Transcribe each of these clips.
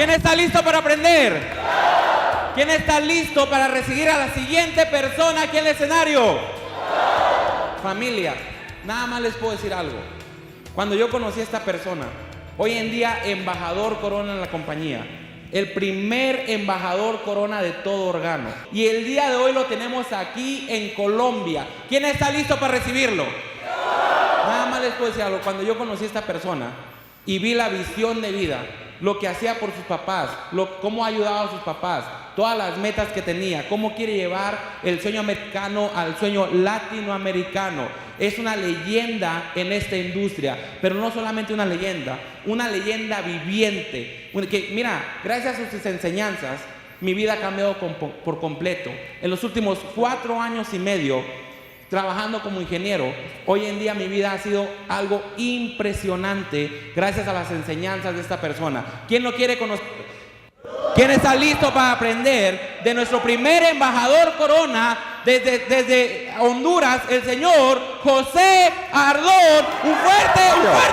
¿Quién está listo para aprender? ¿Quién está listo para recibir a la siguiente persona aquí en el escenario? Familia, nada más les puedo decir algo. Cuando yo conocí a esta persona, hoy en día embajador Corona en la compañía, el primer embajador Corona de todo Organo, y el día de hoy lo tenemos aquí en Colombia. ¿Quién está listo para recibirlo? Nada más les puedo decir algo. Cuando yo conocí a esta persona y vi la visión de vida, lo que hacía por sus papás, cómo ha ayudado a sus papás, todas las metas que tenía, cómo quiere llevar el sueño americano al sueño latinoamericano. Es una leyenda en esta industria, pero no solamente una leyenda viviente. Que, mira, gracias a sus enseñanzas, mi vida ha cambiado por completo. En los últimos 4 años y medio, trabajando como ingeniero, hoy en día mi vida ha sido algo impresionante gracias a las enseñanzas de esta persona. ¿Quién lo quiere conocer? ¿Quién está listo para aprender de nuestro primer embajador Corona desde Honduras, el señor José Ardón? Un fuerte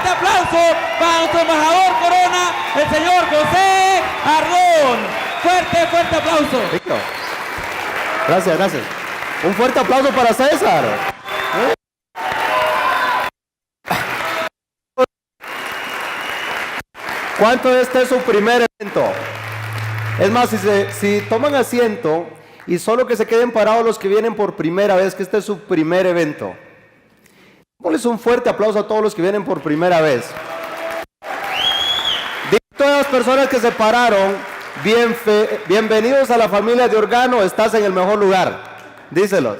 aplauso para nuestro embajador Corona, el señor José Ardón. Fuerte aplauso. Gracias. Un fuerte aplauso para César. ¿Cuánto este es su primer evento? Es más, si toman asiento y solo que se queden parados los que vienen por primera vez, que este es su primer evento. Ponles un fuerte aplauso a todos los que vienen por primera vez. Digo a todas las personas que se pararon, bienvenidos a la familia de Organo, estás en el mejor lugar. Díselos.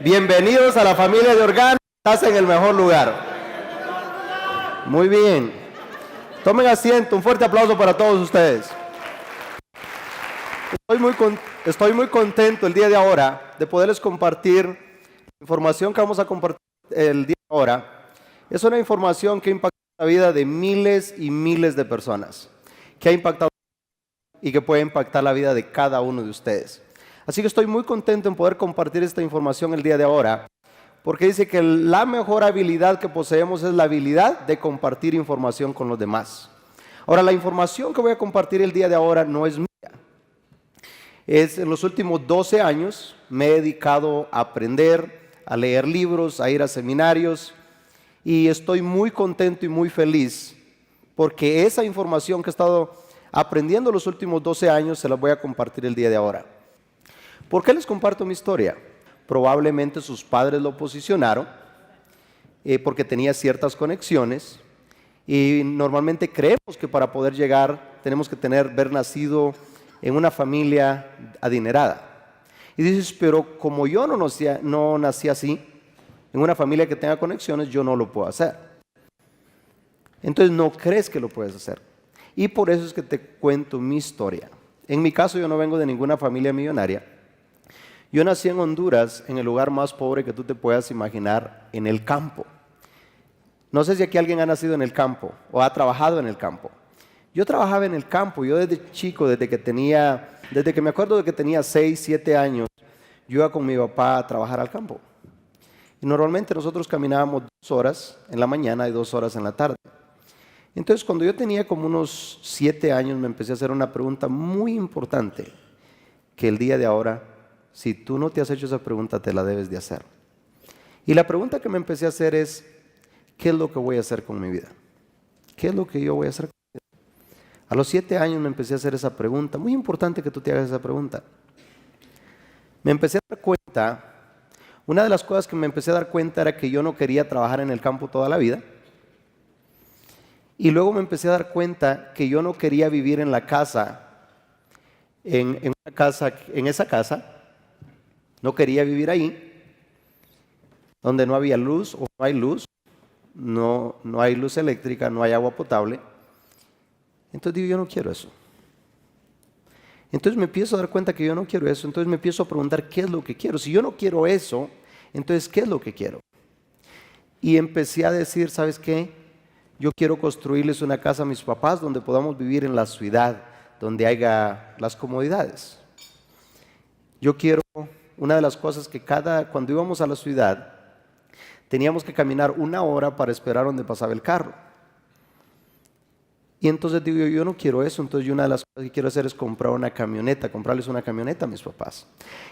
Bienvenidos a la familia de Organo, estás en el mejor lugar. Muy bien. Tomen asiento, un fuerte aplauso para todos ustedes. Estoy muy contento el día de ahora de poderles compartir la información que vamos a compartir el día de ahora. Es una información que ha impactado la vida de miles y miles de personas, que ha impactado y que puede impactar la vida de cada uno de ustedes. Así que estoy muy contento en poder compartir esta información el día de ahora, porque dice que la mejor habilidad que poseemos es la habilidad de compartir información con los demás. Ahora, la información que voy a compartir el día de ahora no es mía. En los últimos 12 años me he dedicado a aprender, a leer libros, a ir a seminarios, y estoy muy contento y muy feliz porque esa información que he estado aprendiendo los últimos 12 años se la voy a compartir el día de ahora. ¿Por qué les comparto mi historia? Probablemente sus padres lo posicionaron porque tenía ciertas conexiones, y normalmente creemos que para poder llegar tenemos que haber nacido en una familia adinerada. Y dices, pero como yo no nací así, en una familia que tenga conexiones, yo no lo puedo hacer. Entonces no crees que lo puedes hacer. Y por eso es que te cuento mi historia. En mi caso, yo no vengo de ninguna familia millonaria. Yo nací en Honduras, en el lugar más pobre que tú te puedas imaginar, en el campo. No sé si aquí alguien ha nacido en el campo o ha trabajado en el campo. Yo trabajaba en el campo. Yo desde chico, desde que me acuerdo de que tenía 6, 7 años, yo iba con mi papá a trabajar al campo. Y normalmente nosotros caminábamos 2 horas en la mañana y 2 horas en la tarde. Entonces, cuando yo tenía como unos 7 años, me empecé a hacer una pregunta muy importante, que el día de ahora, si tú no te has hecho esa pregunta, te la debes de hacer. Y la pregunta que me empecé a hacer es, ¿qué es lo que voy a hacer con mi vida? ¿Qué es lo que yo voy a hacer con mi vida? A los 7 años me empecé a hacer esa pregunta. Muy importante que tú te hagas esa pregunta. Me empecé a dar cuenta, una de las cosas que me empecé a dar cuenta era que yo no quería trabajar en el campo toda la vida. Y luego me empecé a dar cuenta que yo no quería vivir en la casa, en esa casa, no quería vivir ahí, donde no había luz o no hay luz, no hay luz eléctrica, no hay agua potable. Entonces digo, yo no quiero eso. Entonces me empiezo a dar cuenta que yo no quiero eso, entonces me empiezo a preguntar qué es lo que quiero. Si yo no quiero eso, entonces ¿qué es lo que quiero? Y empecé a decir, ¿sabes qué? Yo quiero construirles una casa a mis papás donde podamos vivir en la ciudad, donde haya las comodidades. Yo quiero, una de las cosas que cuando íbamos a la ciudad, teníamos que caminar 1 hora para esperar donde pasaba el carro. Y entonces digo yo no quiero eso, entonces yo una de las cosas que quiero hacer es comprar una camioneta, comprarles una camioneta a mis papás.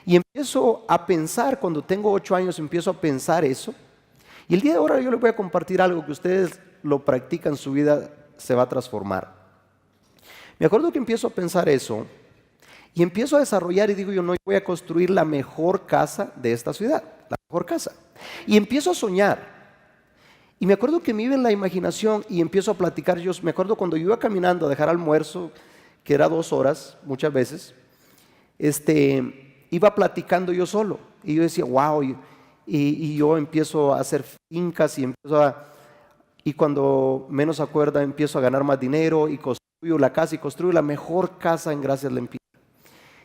Y empiezo a pensar, cuando tengo 8 años, empiezo a pensar eso. Y el día de ahora yo les voy a compartir algo que ustedes lo practican, su vida se va a transformar. Me acuerdo que empiezo a pensar eso y empiezo a desarrollar y digo yo no, yo voy a construir la mejor casa de esta ciudad, la mejor casa. Y empiezo a soñar. Y me acuerdo que me iba en la imaginación y empiezo a platicar. Yo me acuerdo cuando yo iba caminando a dejar almuerzo, que era 2 horas muchas veces, iba platicando yo solo. Y yo decía, wow, y yo empiezo a hacer fincas y cuando menos acuerda empiezo a ganar más dinero y construyo la casa y construyo la mejor casa en Gracias Lempiras.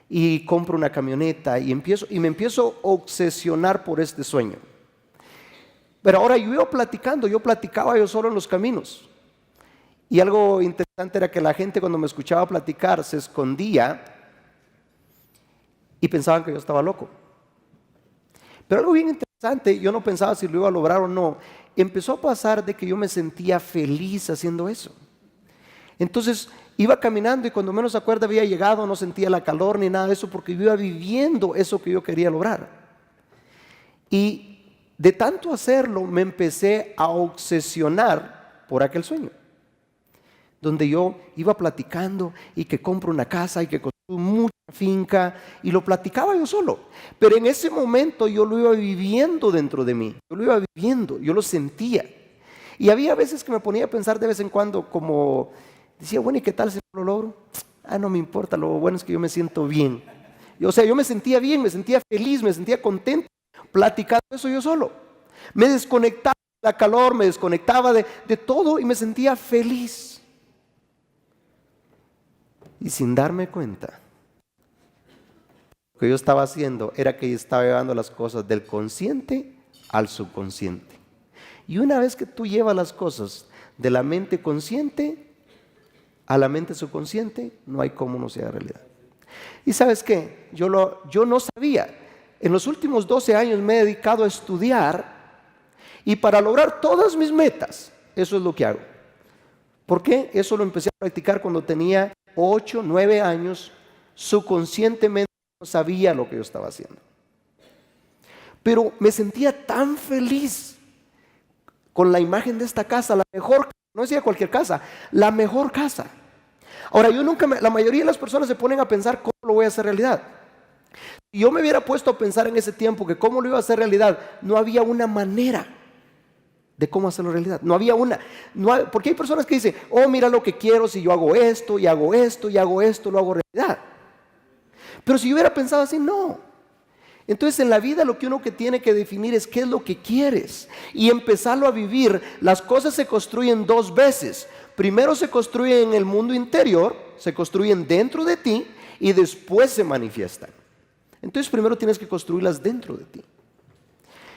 Y compro una camioneta y me empiezo a obsesionar por este sueño. Pero ahora yo iba platicando, yo platicaba yo solo en los caminos. Y algo interesante era que la gente cuando me escuchaba platicar se escondía y pensaban que yo estaba loco. Pero algo bien interesante, yo no pensaba si lo iba a lograr o no. Empezó a pasar de que yo me sentía feliz haciendo eso. Entonces iba caminando y cuando menos acuerda había llegado, no sentía la calor ni nada de eso porque yo iba viviendo eso que yo quería lograr. Y de tanto hacerlo me empecé a obsesionar por aquel sueño, donde yo iba platicando y que compro una casa y que construyo mucha finca y lo platicaba yo solo, pero en ese momento yo lo iba viviendo dentro de mí, yo lo iba viviendo, yo lo sentía y había veces que me ponía a pensar de vez en cuando como decía, bueno, ¿y qué tal si no lo logro? No me importa, lo bueno es que yo me siento bien. O sea, yo me sentía bien, me sentía feliz, me sentía contento platicando eso yo solo. Me desconectaba de la calor, me desconectaba de todo y me sentía feliz. Y sin darme cuenta, lo que yo estaba haciendo era que yo estaba llevando las cosas del consciente al subconsciente. Y una vez que tú llevas las cosas de la mente consciente a la mente subconsciente, no hay cómo no sea realidad. Y ¿sabes qué? Yo no sabía. En los últimos 12 años me he dedicado a estudiar y para lograr todas mis metas, eso es lo que hago. ¿Por qué? Eso lo empecé a practicar cuando tenía 8, 9 años, subconscientemente no sabía lo que yo estaba haciendo. Pero me sentía tan feliz con la imagen de esta casa, la mejor, no decía cualquier casa, la mejor casa. Ahora, la mayoría de las personas se ponen a pensar cómo lo voy a hacer realidad. Si yo me hubiera puesto a pensar en ese tiempo que cómo lo iba a hacer realidad, no había una manera de cómo hacerlo realidad. Porque hay personas que dicen, oh, mira lo que quiero, si yo hago esto, y hago esto, y hago esto, lo hago realidad. Pero si yo hubiera pensado así, no. Entonces en la vida lo que uno que tiene que definir es qué es lo que quieres y empezarlo a vivir. Las cosas se construyen 2 veces. Primero se construyen en el mundo interior, se construyen dentro de ti y después se manifiestan. Entonces primero tienes que construirlas dentro de ti.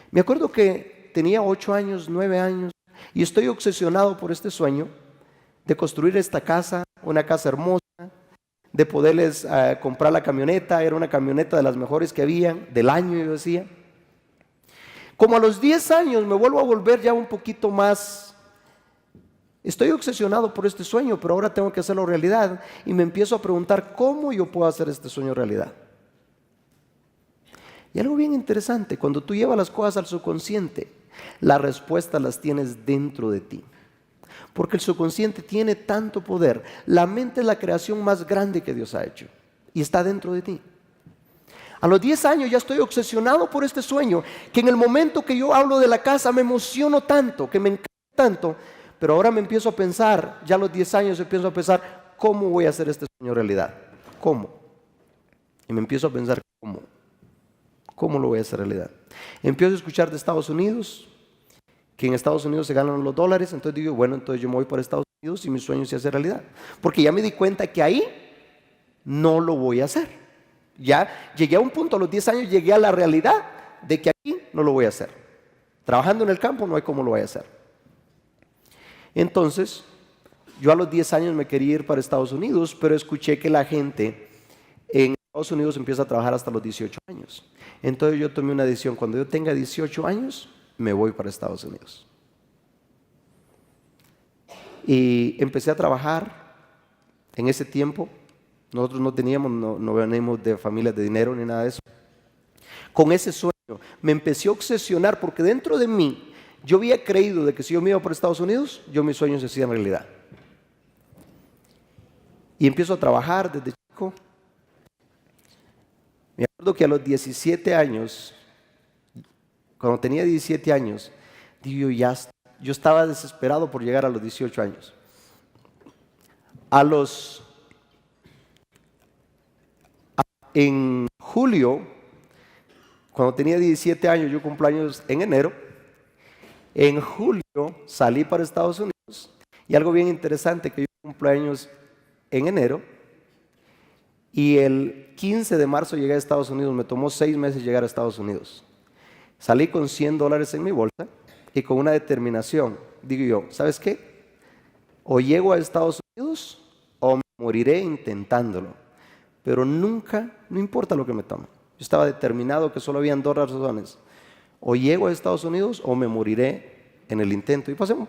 Me acuerdo que tenía 8 años, 9 años y estoy obsesionado por este sueño de construir esta casa, una casa hermosa, de poderles comprar la camioneta. Era una camioneta de las mejores que habían, del año yo decía. Como a los 10 años me vuelvo a volver ya un poquito más, estoy obsesionado por este sueño, pero ahora tengo que hacerlo realidad y me empiezo a preguntar cómo yo puedo hacer este sueño realidad. Y algo bien interesante, cuando tú llevas las cosas al subconsciente, las respuestas las tienes dentro de ti. Porque el subconsciente tiene tanto poder. La mente es la creación más grande que Dios ha hecho y está dentro de ti. A los 10 años ya estoy obsesionado por este sueño, que en el momento que yo hablo de la casa me emociono tanto, que me encanta tanto, pero ahora me empiezo a pensar, ya a los 10 años empiezo a pensar, ¿cómo voy a hacer este sueño realidad? ¿Cómo? Y me empiezo a pensar, ¿cómo lo voy a hacer realidad? Empiezo a escuchar de Estados Unidos, que en Estados Unidos se ganan los dólares, entonces digo, bueno, entonces yo me voy para Estados Unidos y mi sueño se hace realidad. Porque ya me di cuenta que ahí no lo voy a hacer. Ya llegué a un punto, a los 10 años llegué a la realidad de que aquí no lo voy a hacer. Trabajando en el campo no hay cómo lo voy a hacer. Entonces, yo a los 10 años me quería ir para Estados Unidos, pero escuché que la gente en Estados Unidos empieza a trabajar hasta los 18 años. Entonces yo tomé una decisión, cuando yo tenga 18 años, me voy para Estados Unidos. Y empecé a trabajar en ese tiempo. Nosotros no venimos de familias de dinero ni nada de eso. Con ese sueño me empecé a obsesionar porque dentro de mí yo había creído de que si yo me iba por Estados Unidos, mis sueños se hacían realidad. Y empiezo a trabajar desde chico. Me acuerdo que a los 17 años, cuando tenía 17 años, yo estaba desesperado por llegar a los 18 años. En julio, cuando tenía 17 años, yo cumplo años en enero. En julio salí para Estados Unidos y algo bien interesante que yo cumplo años en enero y el 15 de marzo llegué a Estados Unidos. Me tomó 6 meses llegar a Estados Unidos. Salí con $100 en mi bolsa y con una determinación. Digo yo, ¿sabes qué? O llego a Estados Unidos o me moriré intentándolo. Pero nunca, no importa lo que me tome. Yo estaba determinado que solo habían 2 razones. O llego a Estados Unidos o me moriré en el intento. Y pasemos.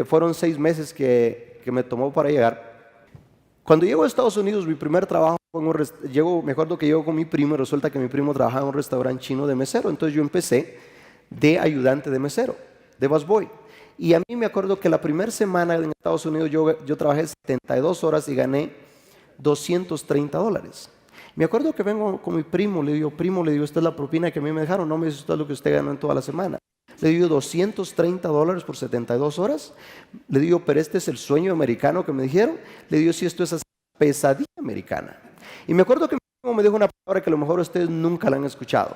Fueron 6 meses que me tomó para llegar. Cuando llego a Estados Unidos, mi primer trabajo me acuerdo que llego con mi primo y resulta que mi primo trabajaba en un restaurante chino de mesero. Entonces yo empecé de ayudante de mesero, de busboy. Y a mí me acuerdo que la primera semana en Estados Unidos yo trabajé 72 horas y gané $230. Me acuerdo que vengo con mi primo, le digo, esta es la propina que a mí me dejaron. No me dice, esto es lo que usted ganó en toda la semana. Le digo, $230 por 72 horas. Le digo, pero este es el sueño americano que me dijeron. Le digo, si esto es así, pesadilla americana. Y me acuerdo que mi primo me dijo una palabra que a lo mejor ustedes nunca la han escuchado.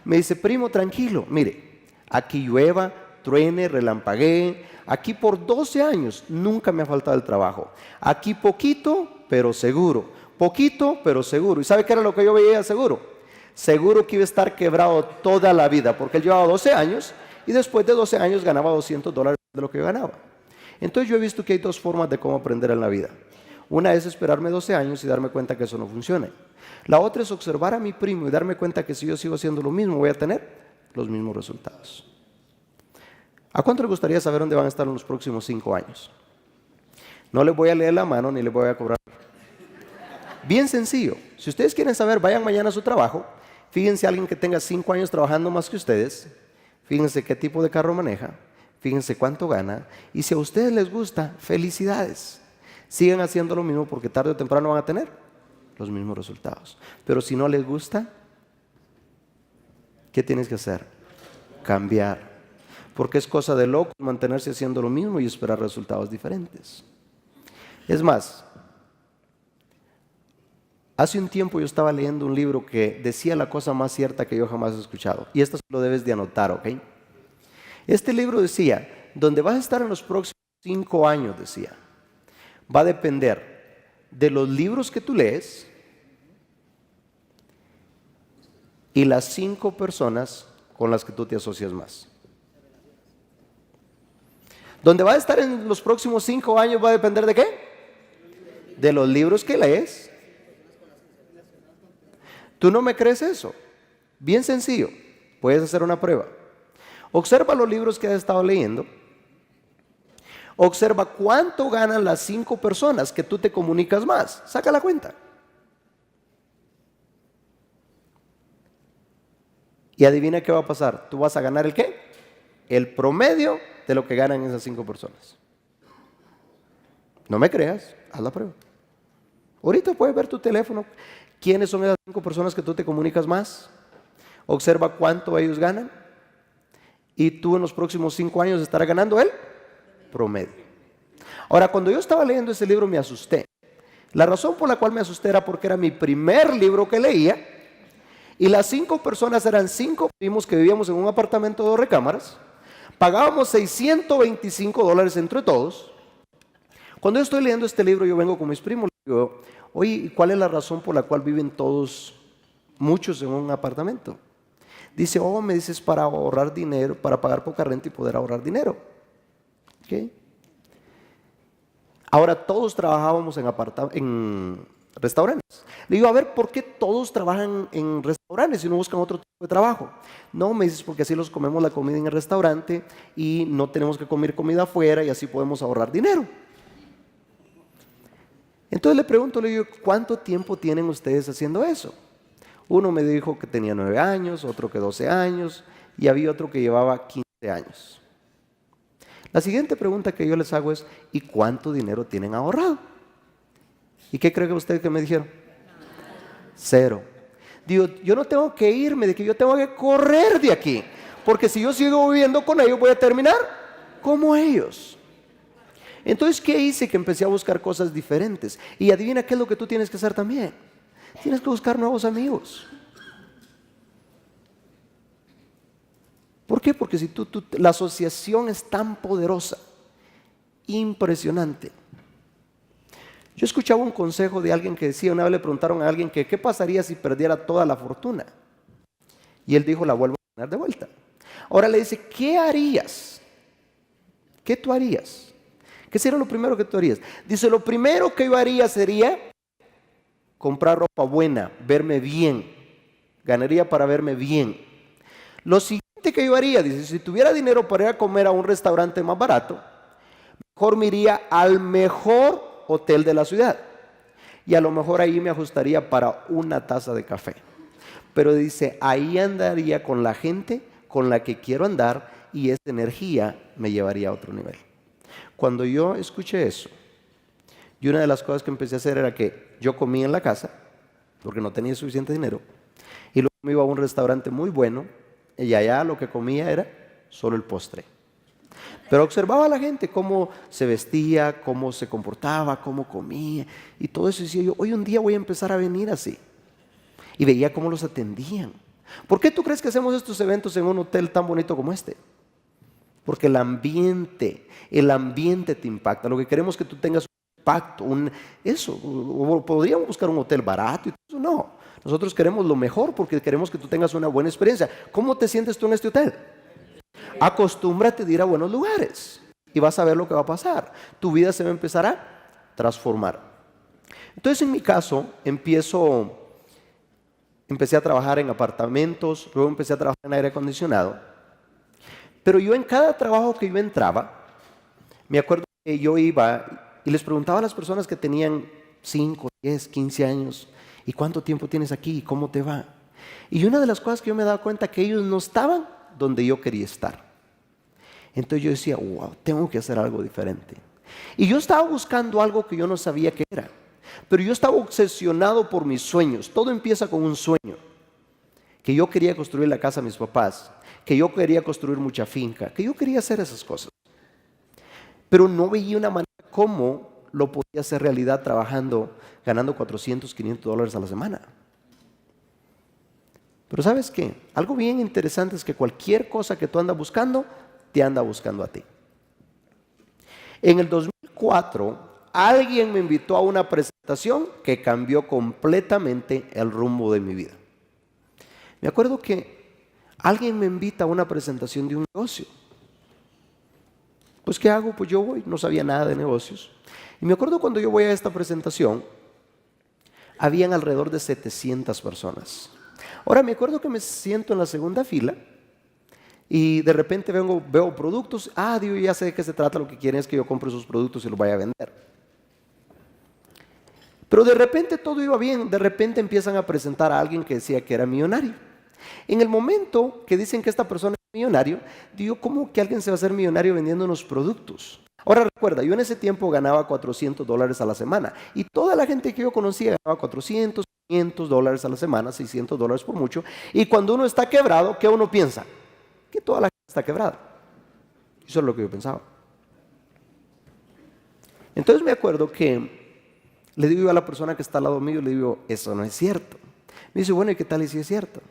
Me dice, primo, tranquilo, mire, aquí llueva, truene, relampaguee. Aquí por 12 años nunca me ha faltado el trabajo. Aquí poquito, pero seguro. Poquito, pero seguro. ¿Y sabe qué era lo que yo veía seguro? Seguro que iba a estar quebrado toda la vida, porque él llevaba 12 años y después de 12 años ganaba $200 de lo que yo ganaba. Entonces yo he visto que hay 2 formas de cómo aprender en la vida. Una es esperarme 12 años y darme cuenta que eso no funciona. La otra es observar a mi primo y darme cuenta que si yo sigo haciendo lo mismo, voy a tener los mismos resultados. ¿A cuánto les gustaría saber dónde van a estar en los próximos 5 años? No les voy a leer la mano ni les voy a cobrar. Bien sencillo. Si ustedes quieren saber, vayan mañana a su trabajo. Fíjense a alguien que tenga 5 años trabajando más que ustedes. Fíjense qué tipo de carro maneja. Fíjense cuánto gana. Y si a ustedes les gusta, felicidades. Sigan haciendo lo mismo porque tarde o temprano van a tener los mismos resultados. Pero si no les gusta, ¿qué tienes que hacer? Cambiar. Porque es cosa de locos mantenerse haciendo lo mismo y esperar resultados diferentes. Es más, hace un tiempo yo estaba leyendo un libro que decía la cosa más cierta que yo jamás he escuchado. Y esto lo debes de anotar, ¿ok? Este libro decía, donde vas a estar en los próximos 5 años, decía, va a depender de los libros que tú lees y las 5 personas con las que tú te asocias más. Donde va a estar en los próximos 5 años va a depender ¿de qué? De los libros que lees. ¿Tú no me crees eso? Bien sencillo, puedes hacer una prueba. Observa los libros que has estado leyendo. Observa cuánto ganan las 5 personas que tú te comunicas más. Saca la cuenta. Y adivina qué va a pasar. ¿Tú vas a ganar el qué? El promedio de lo que ganan esas 5 personas. No me creas, haz la prueba. Ahorita puedes ver tu teléfono. ¿Quiénes son esas 5 personas que tú te comunicas más? Observa cuánto ellos ganan. Y tú en los próximos 5 años estarás ganando el promedio. Ahora, cuando yo estaba leyendo ese libro me asusté. La razón por la cual me asusté era porque era mi primer libro que leía. Y las 5 personas eran 5 primos que vivíamos en un apartamento de 2 recámaras. Pagábamos $625 entre todos. Cuando yo estoy leyendo este libro, yo vengo con mis primos y digo, oye, ¿cuál es la razón por la cual viven todos, muchos en un apartamento? Dice, me dices para ahorrar dinero, para pagar poca renta y poder ahorrar dinero. ¿Okay? Ahora todos trabajábamos en restaurantes. Le digo, a ver, ¿por qué todos trabajan en restaurantes y no buscan otro tipo de trabajo? No, me dices, porque así los comemos la comida en el restaurante y no tenemos que comer comida afuera y así podemos ahorrar dinero. Entonces le pregunto, le digo, ¿cuánto tiempo tienen ustedes haciendo eso? Uno me dijo que tenía 9 años, otro que 12 años y había otro que llevaba 15 años. La siguiente pregunta que yo les hago es, ¿y cuánto dinero tienen ahorrado? ¿Y qué creen ustedes que me dijeron? 0. Digo, yo no tengo que irme, de que yo tengo que correr de aquí, porque si yo sigo viviendo con ellos voy a terminar como ellos. Entonces, ¿qué hice? Que empecé a buscar cosas diferentes. Y adivina qué es lo que tú tienes que hacer también. Tienes que buscar nuevos amigos. ¿Por qué? Porque si la asociación es tan poderosa, impresionante. Yo escuchaba un consejo de alguien que decía, una vez le preguntaron a alguien que qué pasaría si perdiera toda la fortuna. Y él dijo, la vuelvo a ganar de vuelta. Ahora le dice, ¿qué harías? ¿Qué tú harías? ¿Qué sería lo primero que tú harías? Dice, lo primero que yo haría sería comprar ropa buena, verme bien. Ganaría para verme bien. Lo siguiente que yo haría, dice, si tuviera dinero para ir a comer a un restaurante más barato, mejor me iría al mejor hotel de la ciudad. Y a lo mejor ahí me ajustaría para una taza de café. Pero dice, ahí andaría con la gente con la que quiero andar y esa energía me llevaría a otro nivel. Cuando yo escuché eso, y una de las cosas que empecé a hacer era que yo comía en la casa, porque no tenía suficiente dinero, y luego me iba a un restaurante muy bueno, y allá lo que comía era solo el postre. Pero observaba a la gente cómo se vestía, cómo se comportaba, cómo comía, y todo eso. Y decía yo, hoy un día voy a empezar a venir así. Y veía cómo los atendían. ¿Por qué tú crees que hacemos estos eventos en un hotel tan bonito como este? Porque el ambiente te impacta. Lo que queremos es que tú tengas un impacto, o podríamos buscar un hotel barato y todo eso. No, nosotros queremos lo mejor porque queremos que tú tengas una buena experiencia. ¿Cómo te sientes tú en este hotel? Acostúmbrate a ir a buenos lugares y vas a ver lo que va a pasar. Tu vida se va a empezar a transformar. Entonces, en mi caso, empecé a trabajar en apartamentos, luego empecé a trabajar en aire acondicionado. Pero yo en cada trabajo que yo entraba, me acuerdo que yo iba y les preguntaba a las personas que tenían 5, 10, 15 años, ¿y cuánto tiempo tienes aquí? ¿Y cómo te va? Y una de las cosas que yo me daba cuenta que ellos no estaban donde yo quería estar. Entonces yo decía, wow, tengo que hacer algo diferente. Y yo estaba buscando algo que yo no sabía qué era. Pero yo estaba obsesionado por mis sueños. Todo empieza con un sueño. Que yo quería construir la casa de mis papás. Que yo quería construir mucha finca. Que yo quería hacer esas cosas. Pero no veía una manera cómo lo podía hacer realidad trabajando, ganando $400, $500 a la semana. Pero ¿sabes qué? Algo bien interesante es que cualquier cosa que tú andas buscando, te anda buscando a ti. En el 2004, alguien me invitó a una presentación que cambió completamente el rumbo de mi vida. Me acuerdo que alguien me invita a una presentación de un negocio. Pues ¿qué hago? Pues yo voy, no sabía nada de negocios. Y me acuerdo cuando yo voy a esta presentación, habían alrededor de 700 personas. Ahora me acuerdo que me siento en la segunda fila y de repente veo productos. Digo, ya sé de qué se trata, lo que quieren es que yo compre esos productos y los vaya a vender. Pero de repente todo iba bien, de repente empiezan a presentar a alguien que decía que era millonario. En el momento que dicen que esta persona es millonario, digo, ¿cómo que alguien se va a hacer millonario vendiendo unos productos? Ahora recuerda, yo en ese tiempo ganaba $400 a la semana y toda la gente que yo conocía ganaba $400, $500 a la semana, $600 por mucho. Y cuando uno está quebrado, ¿qué uno piensa? Que toda la gente está quebrada. Eso es lo que yo pensaba. Entonces me acuerdo que le digo a la persona que está al lado mío, le digo, eso no es cierto. Me dice, bueno, ¿y qué tal y si es cierto?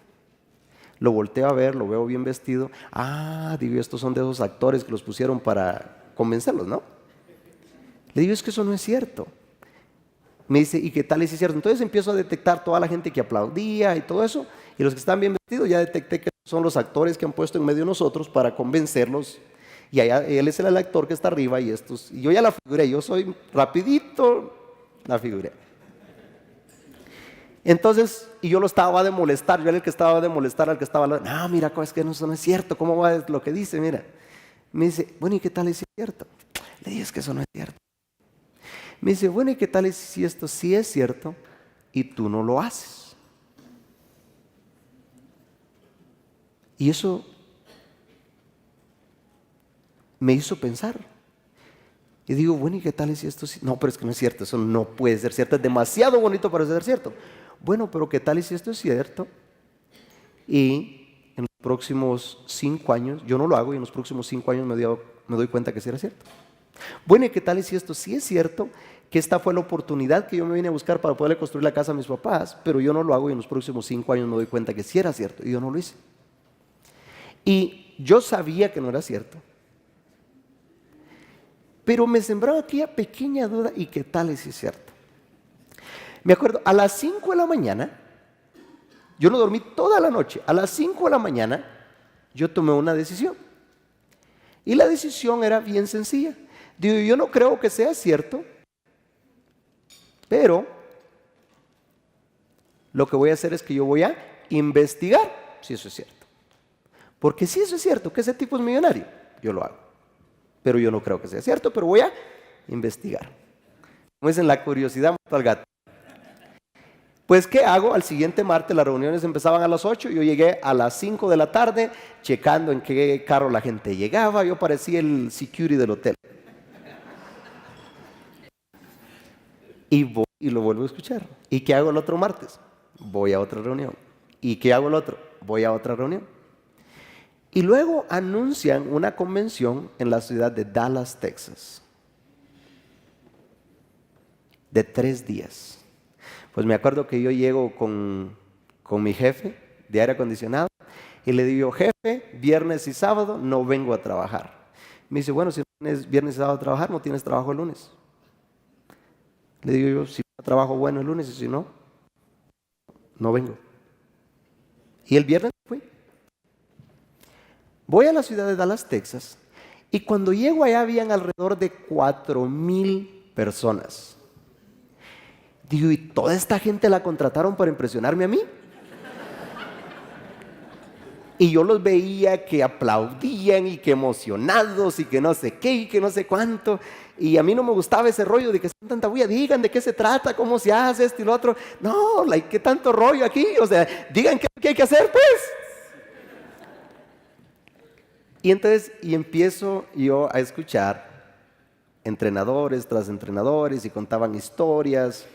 Lo volteo a ver, lo veo bien vestido. Digo, estos son de esos actores que los pusieron para convencerlos, ¿no? Le digo, es que eso no es cierto. Me dice, ¿y qué tal y si es cierto? Entonces empiezo a detectar toda la gente que aplaudía y todo eso. Y los que están bien vestidos, ya detecté que son los actores que han puesto en medio de nosotros para convencerlos. Y allá, él es el actor que está arriba y yo ya la figuré, yo soy rapidito, la figuré. Entonces, y yo lo estaba de molestar, yo era el que estaba de molestar al que estaba al lado. No, mira, es que eso no es cierto, ¿cómo va lo que dice? Mira, me dice, bueno, ¿y qué tal si es cierto? Le dije, es que eso no es cierto. Me dice, bueno, ¿y qué tal si esto sí es cierto y tú no lo haces? Y eso me hizo pensar. Y digo, bueno, ¿y qué tal si esto sí? No, pero es que no es cierto, eso no puede ser cierto, es demasiado bonito para ser cierto. Bueno, pero ¿qué tal si esto es cierto? Y en los próximos 5 años, yo no lo hago y en los próximos 5 años me doy cuenta que sí era cierto. Bueno, ¿y qué tal si esto sí es cierto? Que esta fue la oportunidad que yo me vine a buscar para poderle construir la casa a mis papás, pero yo no lo hago y en los próximos 5 años me doy cuenta que sí era cierto y yo no lo hice. Y yo sabía que no era cierto, pero me sembraba aquella pequeña duda, ¿y qué tal si es cierto? Me acuerdo, a las 5 de la mañana, yo no dormí toda la noche, a las 5 de la mañana yo tomé una decisión. Y la decisión era bien sencilla. Digo, yo no creo que sea cierto, pero lo que voy a hacer es que yo voy a investigar si eso es cierto. Porque si eso es cierto, que ese tipo es millonario, yo lo hago. Pero yo no creo que sea cierto, pero voy a investigar. Como dicen, la curiosidad mata al gato. Pues, ¿qué hago? Al siguiente martes las reuniones empezaban a las 8, yo llegué a las 5 de la tarde, checando en qué carro la gente llegaba, yo parecía el security del hotel. Y voy y lo vuelvo a escuchar. ¿Y qué hago el otro martes? Voy a otra reunión. ¿Y qué hago el otro? Voy a otra reunión. Y luego anuncian una convención en la ciudad de Dallas, Texas, de 3 días. Pues me acuerdo que yo llego con mi jefe de aire acondicionado y le digo, jefe, viernes y sábado no vengo a trabajar. Me dice, bueno, si no tienes viernes y sábado a trabajar, no tienes trabajo el lunes. Le digo yo, si no trabajo bueno el lunes y si no, no vengo. Y el viernes fui. Voy a la ciudad de Dallas, Texas, y cuando llego allá habían alrededor de 4,000 personas. Digo, ¿y toda esta gente la contrataron para impresionarme a mí? Y yo los veía que aplaudían y que emocionados y que no sé qué y que no sé cuánto. Y a mí no me gustaba ese rollo de que están tanta bulla. Digan de qué se trata, cómo se hace esto y lo otro. No, ¿qué tanto rollo aquí? O sea, digan qué hay que hacer, pues. Y entonces, empiezo yo a escuchar entrenadores tras entrenadores y contaban historias.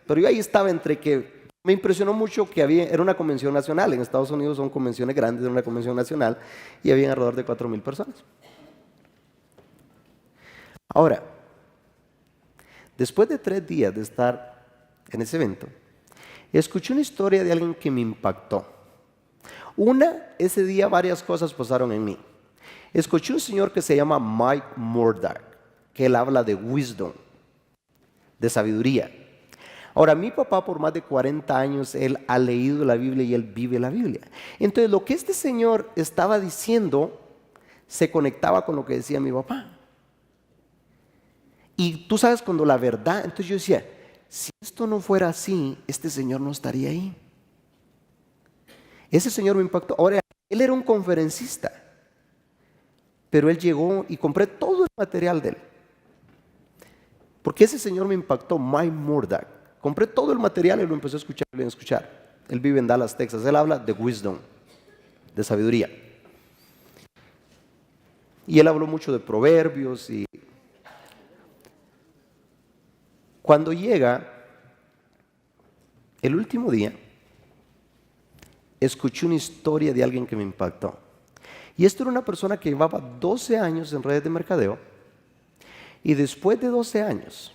Pero yo ahí estaba entre que me impresionó mucho que era una convención nacional. En Estados Unidos son convenciones grandes, era una convención nacional y había alrededor de 4,000 personas. Ahora, después de 3 días de estar en ese evento, escuché una historia de alguien que me impactó. Ese día varias cosas pasaron en mí. Escuché un señor que se llama Mike Murdock, que él habla de wisdom, de sabiduría. Ahora, mi papá por más de 40 años, él ha leído la Biblia y él vive la Biblia. Entonces, lo que este señor estaba diciendo se conectaba con lo que decía mi papá. Y tú sabes, cuando la verdad, entonces yo decía, si esto no fuera así, este señor no estaría ahí. Ese señor me impactó. Ahora, él era un conferencista, pero él llegó y compré todo el material de él. Porque ese señor me impactó, Mike Murdock. Compré todo el material y lo empecé a escuchar. Él vive en Dallas, Texas. Él habla de wisdom, de sabiduría. Y él habló mucho de proverbios. Y cuando llega el último día, escuché una historia de alguien que me impactó. Y esto era una persona que llevaba 12 años en redes de mercadeo. Y después de 12 años,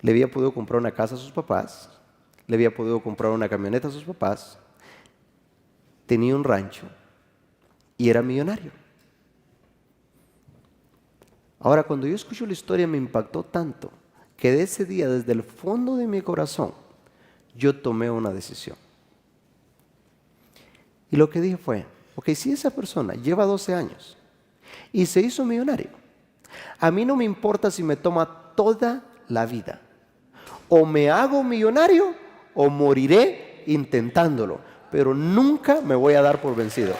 le había podido comprar una casa a sus papás, le había podido comprar una camioneta a sus papás, tenía un rancho y era millonario. Ahora, cuando yo escucho la historia me impactó tanto que de ese día, desde el fondo de mi corazón, yo tomé una decisión. Y lo que dije fue, ok, si esa persona lleva 12 años y se hizo millonario, a mí no me importa si me toma toda la vida. O me hago millonario o moriré intentándolo, pero nunca me voy a dar por vencido.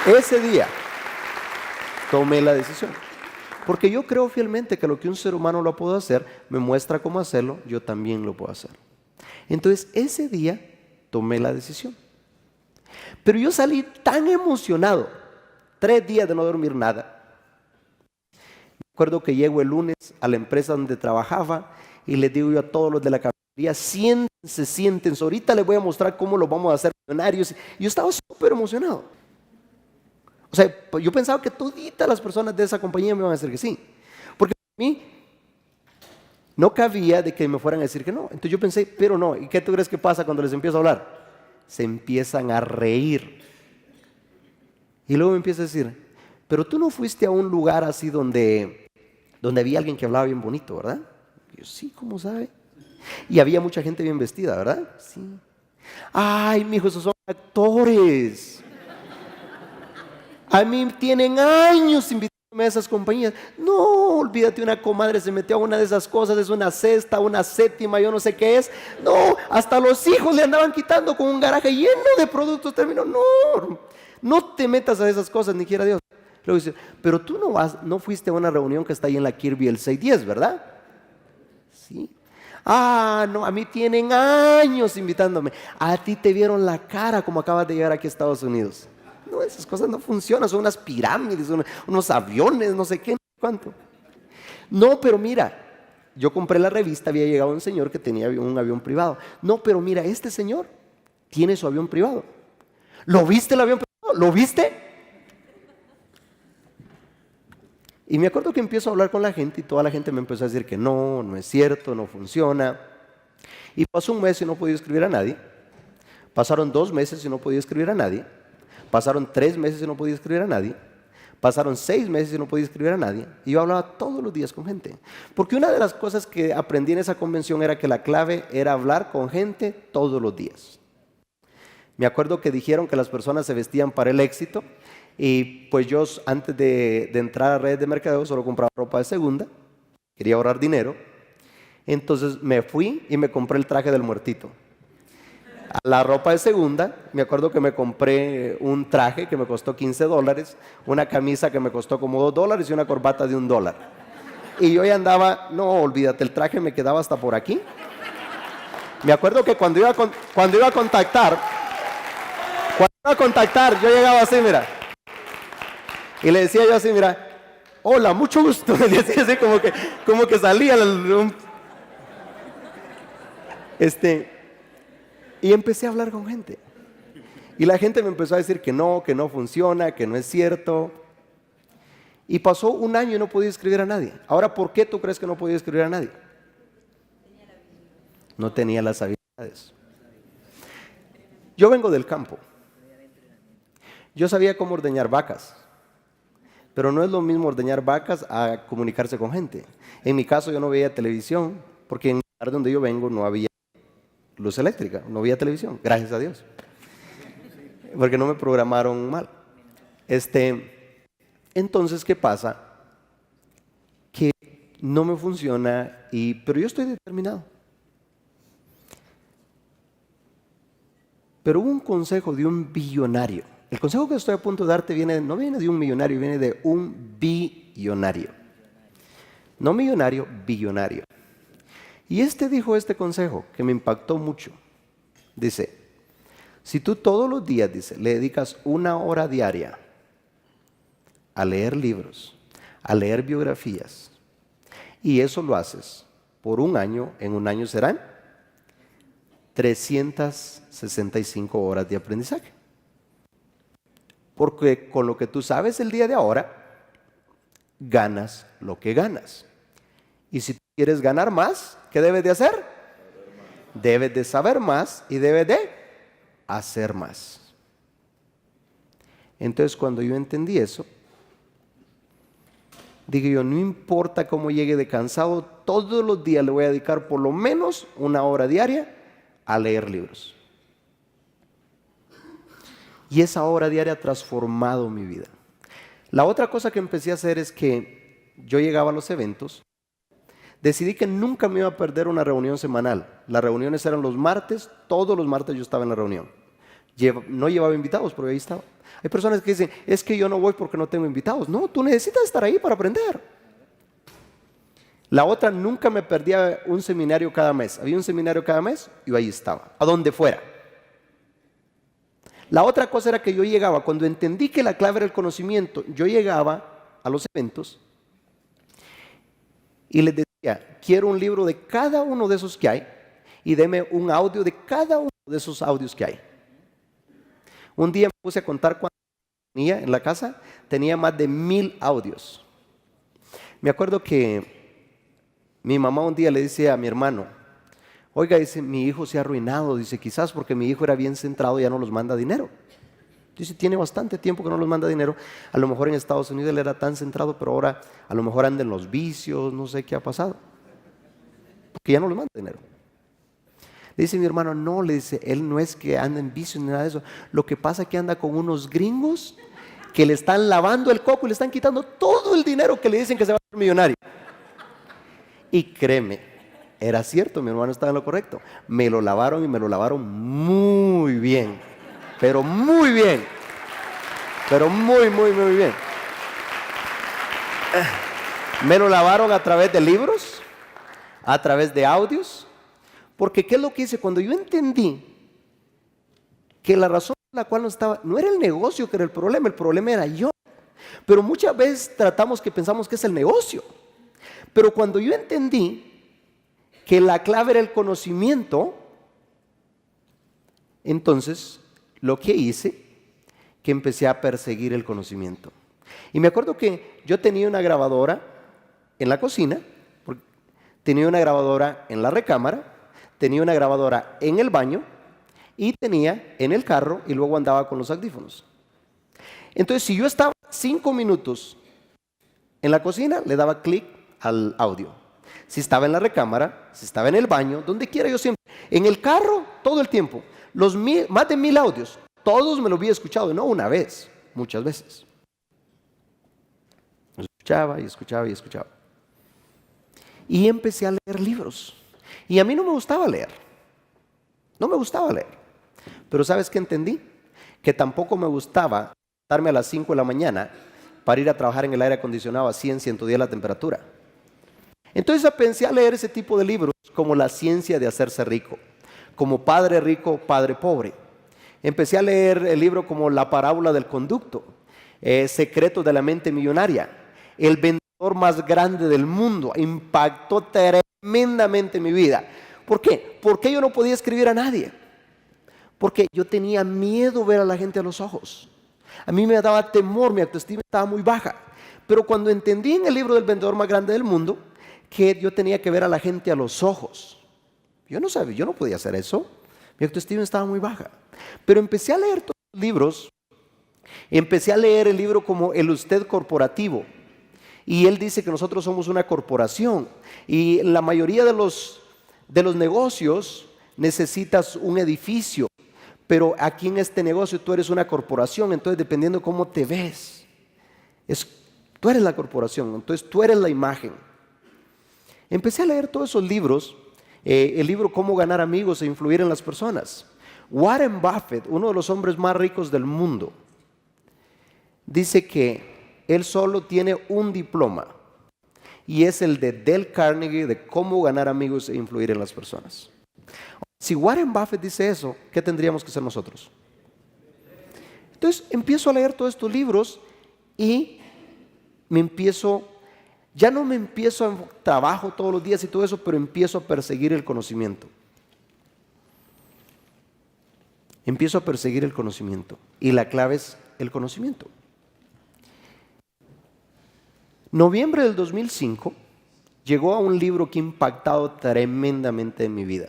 Ese día tomé la decisión. Porque yo creo fielmente que lo que un ser humano lo puede hacer, me muestra cómo hacerlo, yo también lo puedo hacer. Entonces, ese día tomé la decisión. Pero yo salí tan emocionado, 3 días de no dormir nada. Me acuerdo que llego el lunes a la empresa donde trabajaba y les digo yo a todos los de la cafetería, siéntense, ahorita les voy a mostrar cómo los vamos a hacer millonarios. Y yo estaba súper emocionado. O sea, yo pensaba que toditas las personas de esa compañía me iban a decir que sí. Porque para mí no cabía de que me fueran a decir que no. Entonces yo pensé, pero no. ¿Y qué tú crees que pasa cuando les empiezo a hablar? Se empiezan a reír. Y luego me empieza a decir, pero tú no fuiste a un lugar así donde había alguien que hablaba bien bonito, ¿verdad? Y yo, sí, ¿cómo sabe? Y había mucha gente bien vestida, ¿verdad? Sí. Ay, mijo, esos son actores. A mí tienen años invitándome a esas compañías. No, olvídate, una comadre se metió a una de esas cosas, es una sexta, una séptima, yo no sé qué es. No, hasta los hijos le andaban quitando con un garaje lleno de productos. Terminó, no te metas a esas cosas, ni quiera Dios. Luego dice, pero tú no fuiste a una reunión que está ahí en la Kirby el 610, ¿verdad? Sí. Ah, no, a mí tienen años invitándome. A ti te vieron la cara como acabas de llegar aquí a Estados Unidos. No, esas cosas no funcionan, son unas pirámides, unos aviones, no sé qué, no sé cuánto. No, pero mira, yo compré la revista, había llegado un señor que tenía un avión privado. No, pero mira, este señor tiene su avión privado. ¿Lo viste el avión privado? ¿Lo viste? Y me acuerdo que empiezo a hablar con la gente y toda la gente me empezó a decir que no es cierto, no funciona. Y pasó un mes y no podía escribir a nadie. Pasaron 2 meses y no podía escribir a nadie. Pasaron 3 meses y no podía escribir a nadie. Pasaron 6 meses y no podía escribir a nadie. Y yo hablaba todos los días con gente. Porque una de las cosas que aprendí en esa convención era que la clave era hablar con gente todos los días. Me acuerdo que dijeron que las personas se vestían para el éxito. Y pues yo antes de entrar a redes de mercadeo solo compraba ropa de segunda. Quería ahorrar dinero. Entonces me fui y me compré el traje del muertito. La ropa de segunda, me acuerdo que me compré un traje que me costó $15, una camisa que me costó como $2 y una corbata de $1. Y yo ya andaba, no, olvídate, el traje me quedaba hasta por aquí. Me acuerdo que cuando iba a contactar, yo llegaba así, mira. Y le decía yo así, mira, hola, mucho gusto. Le decía así como que salía y empecé a hablar con gente. Y la gente me empezó a decir que no funciona, que no es cierto. Y pasó 1 año y no podía escribir a nadie. Ahora, ¿por qué tú crees que no podía escribir a nadie? No tenía las habilidades. Yo vengo del campo. Yo sabía cómo ordeñar vacas. Pero no es lo mismo ordeñar vacas a comunicarse con gente. En mi caso yo no veía televisión, porque en el lugar donde yo vengo no había luz eléctrica, no había televisión, gracias a Dios. Porque no me programaron mal. Entonces, ¿qué pasa? Que no me funciona, pero yo estoy determinado. Pero hubo un consejo de un billonario. El consejo que estoy a punto de darte no viene de un millonario, viene de un billonario. No millonario, billonario. Y dijo este consejo que me impactó mucho. Dice, si tú todos los días, dice, le dedicas 1 hora diaria a leer libros, a leer biografías, y eso lo haces por 1 año, en 1 año serán 365 horas de aprendizaje. Porque con lo que tú sabes el día de ahora, ganas lo que ganas. Y si tú quieres ganar más, ¿qué debes de hacer? Debes de saber más y debes de hacer más. Entonces, cuando yo entendí eso, dije yo, no importa cómo llegue de cansado, todos los días le voy a dedicar por lo menos 1 hora diaria a leer libros. Y esa hora diaria ha transformado mi vida. La otra cosa que empecé a hacer es que yo llegaba a los eventos, decidí que nunca me iba a perder una reunión semanal. Las reuniones eran los martes, todos los martes yo estaba en la reunión. No llevaba invitados, pero ahí estaba. Hay personas que dicen, es que yo no voy porque no tengo invitados. No, tú necesitas estar ahí para aprender. La otra, nunca me perdía un seminario cada mes. Había un seminario cada mes y yo ahí estaba, a donde fuera. La otra cosa era que yo llegaba, cuando entendí que la clave era el conocimiento, yo llegaba a los eventos y les decía, quiero un libro de cada uno de esos que hay y deme un audio de cada uno de esos audios que hay. Un día me puse a contar cuántos tenía en la casa, tenía más de 1000 audios. Me acuerdo que mi mamá un día le dice a mi hermano, oiga, dice, mi hijo se ha arruinado, dice, quizás porque mi hijo era bien centrado y ya no los manda dinero. Dice, tiene bastante tiempo que no los manda dinero, a lo mejor en Estados Unidos él era tan centrado, pero ahora a lo mejor anda en los vicios, no sé qué ha pasado, porque ya no los manda dinero. Le dice mi hermano, no, le dice, él no es que anda en vicios ni nada de eso, lo que pasa es que anda con unos gringos que le están lavando el coco y le están quitando todo el dinero que le dicen que se va a hacer millonario. Y créeme, era cierto, mi hermano estaba en lo correcto. Me lo lavaron y me lo lavaron muy bien. Pero muy bien. Pero muy, muy, muy bien. Me lo lavaron a través de libros, a través de audios. Porque ¿qué es lo que hice? Cuando yo entendí que la razón por la cual no era el negocio que era el problema era yo. Pero muchas veces tratamos que pensamos que es el negocio. Pero cuando yo entendí que la clave era el conocimiento, entonces lo que hice, que empecé a perseguir el conocimiento. Y me acuerdo que yo tenía una grabadora en la cocina, tenía una grabadora en la recámara, tenía una grabadora en el baño y tenía en el carro y luego andaba con los audífonos. Entonces, si yo estaba 5 minutos en la cocina, le daba clic al audio. Si estaba en la recámara, si estaba en el baño, donde quiera yo siempre. En el carro, todo el tiempo. Más de 1000 audios. Todos me los había escuchado, no una vez, muchas veces. Escuchaba y escuchaba y escuchaba. Y empecé a leer libros. Y a mí no me gustaba leer. No me gustaba leer. Pero ¿sabes qué entendí? Que tampoco me gustaba estarme a las 5 de la mañana para ir a trabajar en el aire acondicionado a 100, 110 la temperatura. Entonces empecé a leer ese tipo de libros como La ciencia de hacerse rico, como Padre rico, Padre pobre. Empecé a leer el libro como La parábola del conducto, Secretos de la mente millonaria, El vendedor más grande del mundo. Impactó tremendamente mi vida. ¿Por qué? Porque yo no podía escribir a nadie. Porque yo tenía miedo ver a la gente a los ojos. A mí me daba temor, mi autoestima estaba muy baja. Pero cuando entendí en el libro del vendedor más grande del mundo que yo tenía que ver a la gente a los ojos, yo no sabía, yo no podía hacer eso. Mi autoestima estaba muy baja. Pero empecé a leer todos los libros. Empecé a leer el libro como El Usted Corporativo. Y él dice que nosotros somos una corporación. Y la mayoría de los negocios necesitas un edificio. Pero aquí en este negocio tú eres una corporación. Entonces dependiendo cómo te ves, tú eres la corporación. Entonces tú eres la imagen. Empecé a leer todos esos libros. El libro Cómo ganar amigos e influir en las personas. Warren Buffett, uno de los hombres más ricos del mundo, dice que él solo tiene un diploma y es el de Dale Carnegie de cómo ganar amigos e influir en las personas. Si Warren Buffett dice eso, ¿qué tendríamos que hacer nosotros? Entonces empiezo a leer todos estos libros y ya no me empiezo a trabajo todos los días y todo eso, pero empiezo a perseguir el conocimiento. Empiezo a perseguir el conocimiento. Y la clave es el conocimiento. Noviembre del 2005 llegó a un libro que ha impactado tremendamente en mi vida.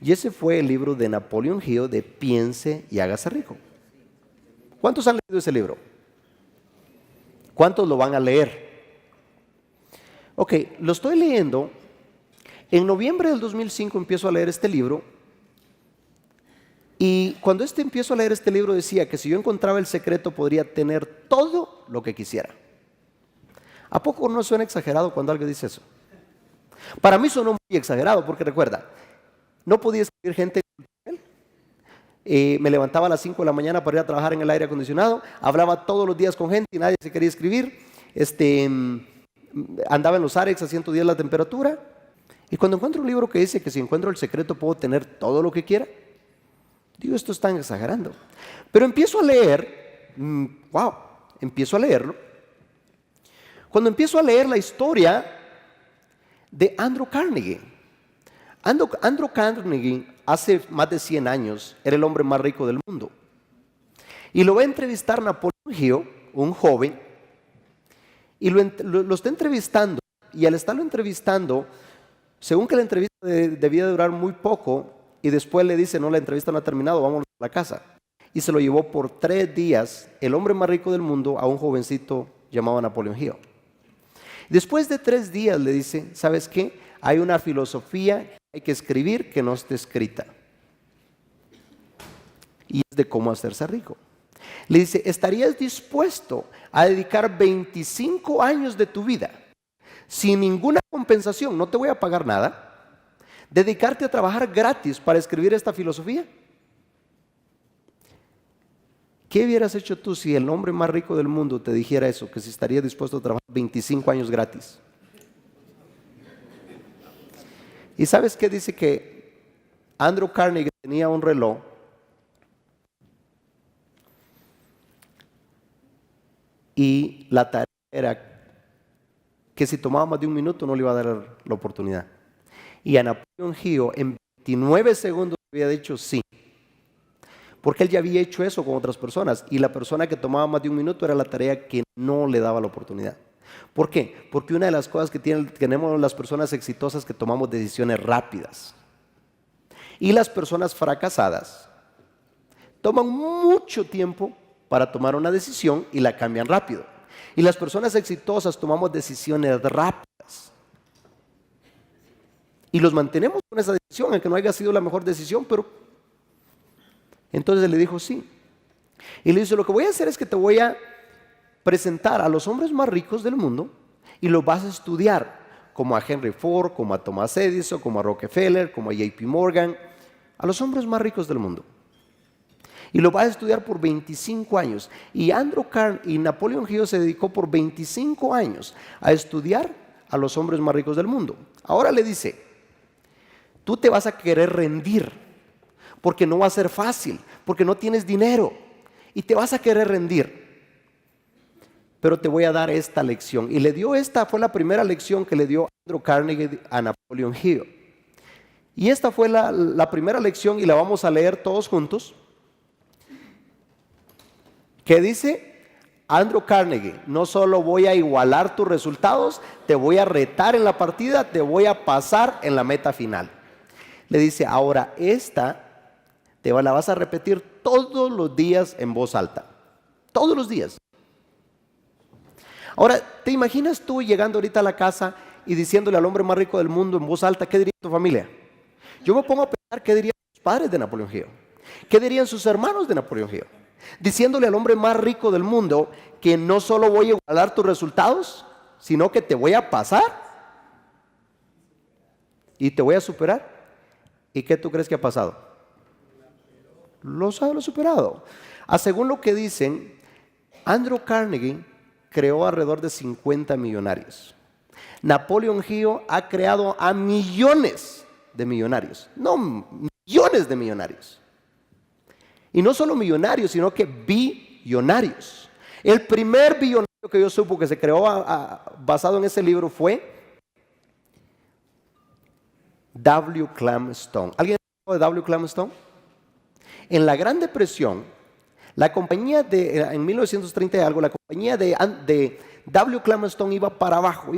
Y ese fue el libro de Napoleon Hill de Piense y hágase rico. ¿Cuántos han leído ese libro? ¿Cuántos lo van a leer? Ok, lo estoy leyendo. En noviembre del 2005 empiezo a leer este libro. Y cuando empiezo a leer este libro decía que si yo encontraba el secreto podría tener todo lo que quisiera. ¿A poco no suena exagerado cuando alguien dice eso? Para mí sonó muy exagerado porque recuerda, no podía escribir gente en el papel, Me levantaba a las 5 de la mañana para ir a trabajar en el aire acondicionado, hablaba todos los días con gente y nadie se quería inscribir. Andaba en los Arex a 110 la temperatura. Y cuando encuentro un libro que dice que si encuentro el secreto puedo tener todo lo que quiera, digo, esto están exagerando. Pero empiezo a leer, empiezo a leerlo. Cuando empiezo a leer la historia de Andrew Carnegie. Andrew Carnegie hace más de 100 años era el hombre más rico del mundo. Y lo va a entrevistar Napoleón Hill, un joven, y lo está entrevistando. Y al estarlo entrevistando, según que la entrevista debía durar muy poco, y después le dice, no, la entrevista no ha terminado, vámonos a la casa. Y se lo llevó por 3 días, el hombre más rico del mundo, a un jovencito llamado Napoleón Hill. Después de 3 días le dice, ¿sabes qué? Hay una filosofía que hay que escribir que no está escrita. Y es de cómo hacerse rico. Le dice, ¿estarías dispuesto a dedicar 25 años de tu vida sin ninguna compensación? No te voy a pagar nada. Dedicarte a trabajar gratis para escribir esta filosofía. ¿Qué hubieras hecho tú si el hombre más rico del mundo te dijera eso? Que si estaría dispuesto a trabajar 25 años gratis. ¿Y sabes qué dice? Que Andrew Carnegie tenía un reloj y la tarea era que si tomaba más de 1 minuto no le iba a dar la oportunidad. Y a Napoleón Hill en 29 segundos había dicho sí. Porque él ya había hecho eso con otras personas y la persona que tomaba más de 1 minuto era la tarea que no le daba la oportunidad. ¿Por qué? Porque una de las cosas que tenemos las personas exitosas es que tomamos decisiones rápidas. Y las personas fracasadas toman mucho tiempo para tomar una decisión y la cambian rápido. Y las personas exitosas tomamos decisiones rápidas. Y los mantenemos con esa decisión, aunque no haya sido la mejor decisión, pero entonces le dijo sí. Y le dice, lo que voy a hacer es que te voy a presentar a los hombres más ricos del mundo y los vas a estudiar, como a Henry Ford, como a Thomas Edison, como a Rockefeller, como a JP Morgan, a los hombres más ricos del mundo. Y lo vas a estudiar por 25 años. Y Andrew Carnegie y Napoleón Hill se dedicó por 25 años a estudiar a los hombres más ricos del mundo. Ahora le dice, tú te vas a querer rendir, porque no va a ser fácil, porque no tienes dinero y te vas a querer rendir. Pero te voy a dar esta lección. Y fue la primera lección que le dio Andrew Carnegie a Napoleón Hill. Y esta fue la primera lección y la vamos a leer todos juntos. Que dice Andrew Carnegie, no solo voy a igualar tus resultados, te voy a retar en la partida, te voy a pasar en la meta final. Le dice, ahora esta la vas a repetir todos los días en voz alta. Todos los días. Ahora, ¿te imaginas tú llegando ahorita a la casa y diciéndole al hombre más rico del mundo en voz alta, qué diría tu familia? Yo me pongo a pensar qué dirían sus padres de Napoleón Hill. ¿Qué dirían sus hermanos de Napoleón Hill? Diciéndole al hombre más rico del mundo que no solo voy a igualar tus resultados, sino que te voy a pasar y te voy a superar. ¿Y qué tú crees que ha pasado? Los ha superado. Según lo que dicen, Andrew Carnegie creó alrededor de 50 millonarios. Napoleón Hill ha creado a millones de millonarios. No, millones de millonarios. Y no solo millonarios, sino que billonarios. El primer billonario que yo supo que se creó basado en ese libro fue W. Clement Stone. ¿Alguien sabe de W. Clement Stone? En la Gran Depresión, la compañía en 1930 y algo, la compañía de W. Clement Stone iba para abajo,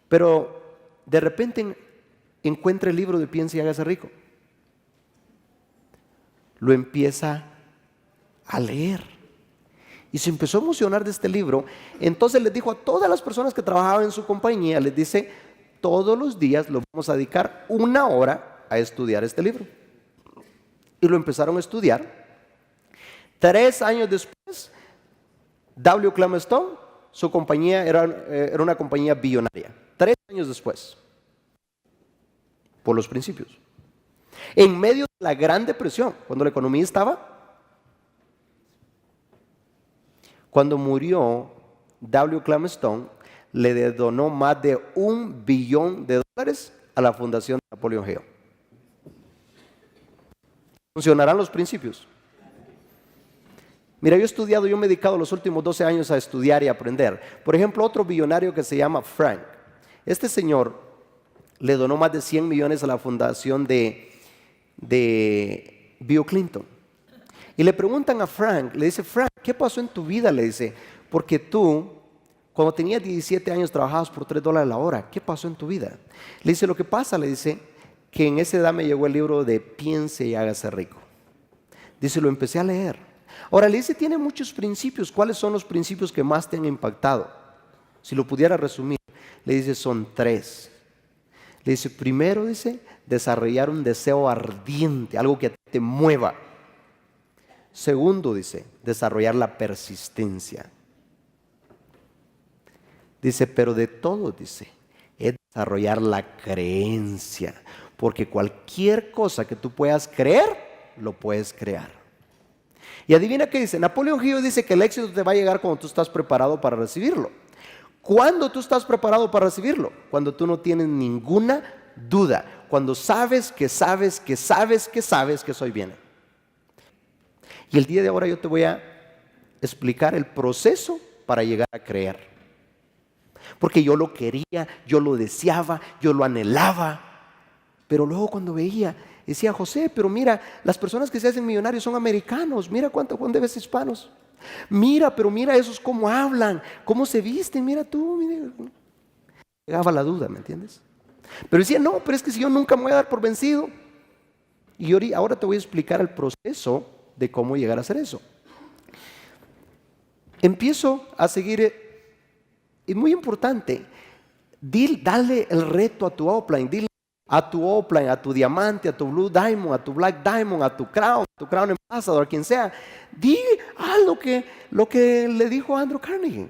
pero de repente encuentra el libro de Piense y hágase rico. Lo empieza a leer y se empezó a emocionar de este libro. Entonces les dijo a todas las personas que trabajaban en su compañía, les dice, todos los días lo vamos a dedicar 1 hora a estudiar este libro. Y lo empezaron a estudiar. 3 años después, W. Clement Stone, su compañía era una compañía billonaria. 3 años después, por los principios. En medio de la Gran Depresión, cuando la economía estaba. Cuando murió W. Clement Stone, le donó más de $1 billón a la fundación de Napoleon Hill. ¿Funcionarán los principios? Mira, yo me he dedicado los últimos 12 años a estudiar y aprender. Por ejemplo, otro billonario que se llama Frank. Este señor le donó más de 100 millones a la fundación de Bill Clinton. Y le preguntan a Frank, le dice, Frank, ¿qué pasó en tu vida? Le dice, porque tú, cuando tenías 17 años, trabajabas por $3 la hora. ¿Qué pasó en tu vida? Le dice, lo que pasa, le dice, que en esa edad me llegó el libro de Piense y hágase rico. Dice, lo empecé a leer. Ahora, le dice, tiene muchos principios. ¿Cuáles son los principios que más te han impactado? Si lo pudiera resumir, le dice, son 3. Le dice, primero, dice, desarrollar un deseo ardiente, algo que te mueva. Segundo, dice, desarrollar la persistencia. Dice, pero de todo, dice, es desarrollar la creencia. Porque cualquier cosa que tú puedas creer, lo puedes crear. Y adivina qué dice. Napoleon Hill dice que el éxito te va a llegar cuando tú estás preparado para recibirlo. ¿Cuándo tú estás preparado para recibirlo? Cuando tú no tienes ninguna duda. Cuando sabes que soy bien. Y el día de ahora yo te voy a explicar el proceso para llegar a creer. Porque yo lo quería, yo lo deseaba, yo lo anhelaba. Pero luego cuando veía, decía, José, pero mira, las personas que se hacen millonarios son americanos. Mira cuántas veces hispanos. Mira, pero mira esos cómo hablan, cómo se visten. Mira tú, mira. Llegaba la duda, ¿me entiendes? Pero decía, no, pero es que si yo nunca me voy a dar por vencido. Y ahora te voy a explicar el proceso de cómo llegar a hacer eso. Empiezo a seguir, y muy importante, dale el reto a tu upline, dile a tu upline, a tu diamante, a tu blue diamond, a tu black diamond, a tu crown ambassador, a quien sea, haz lo que le dijo Andrew Carnegie.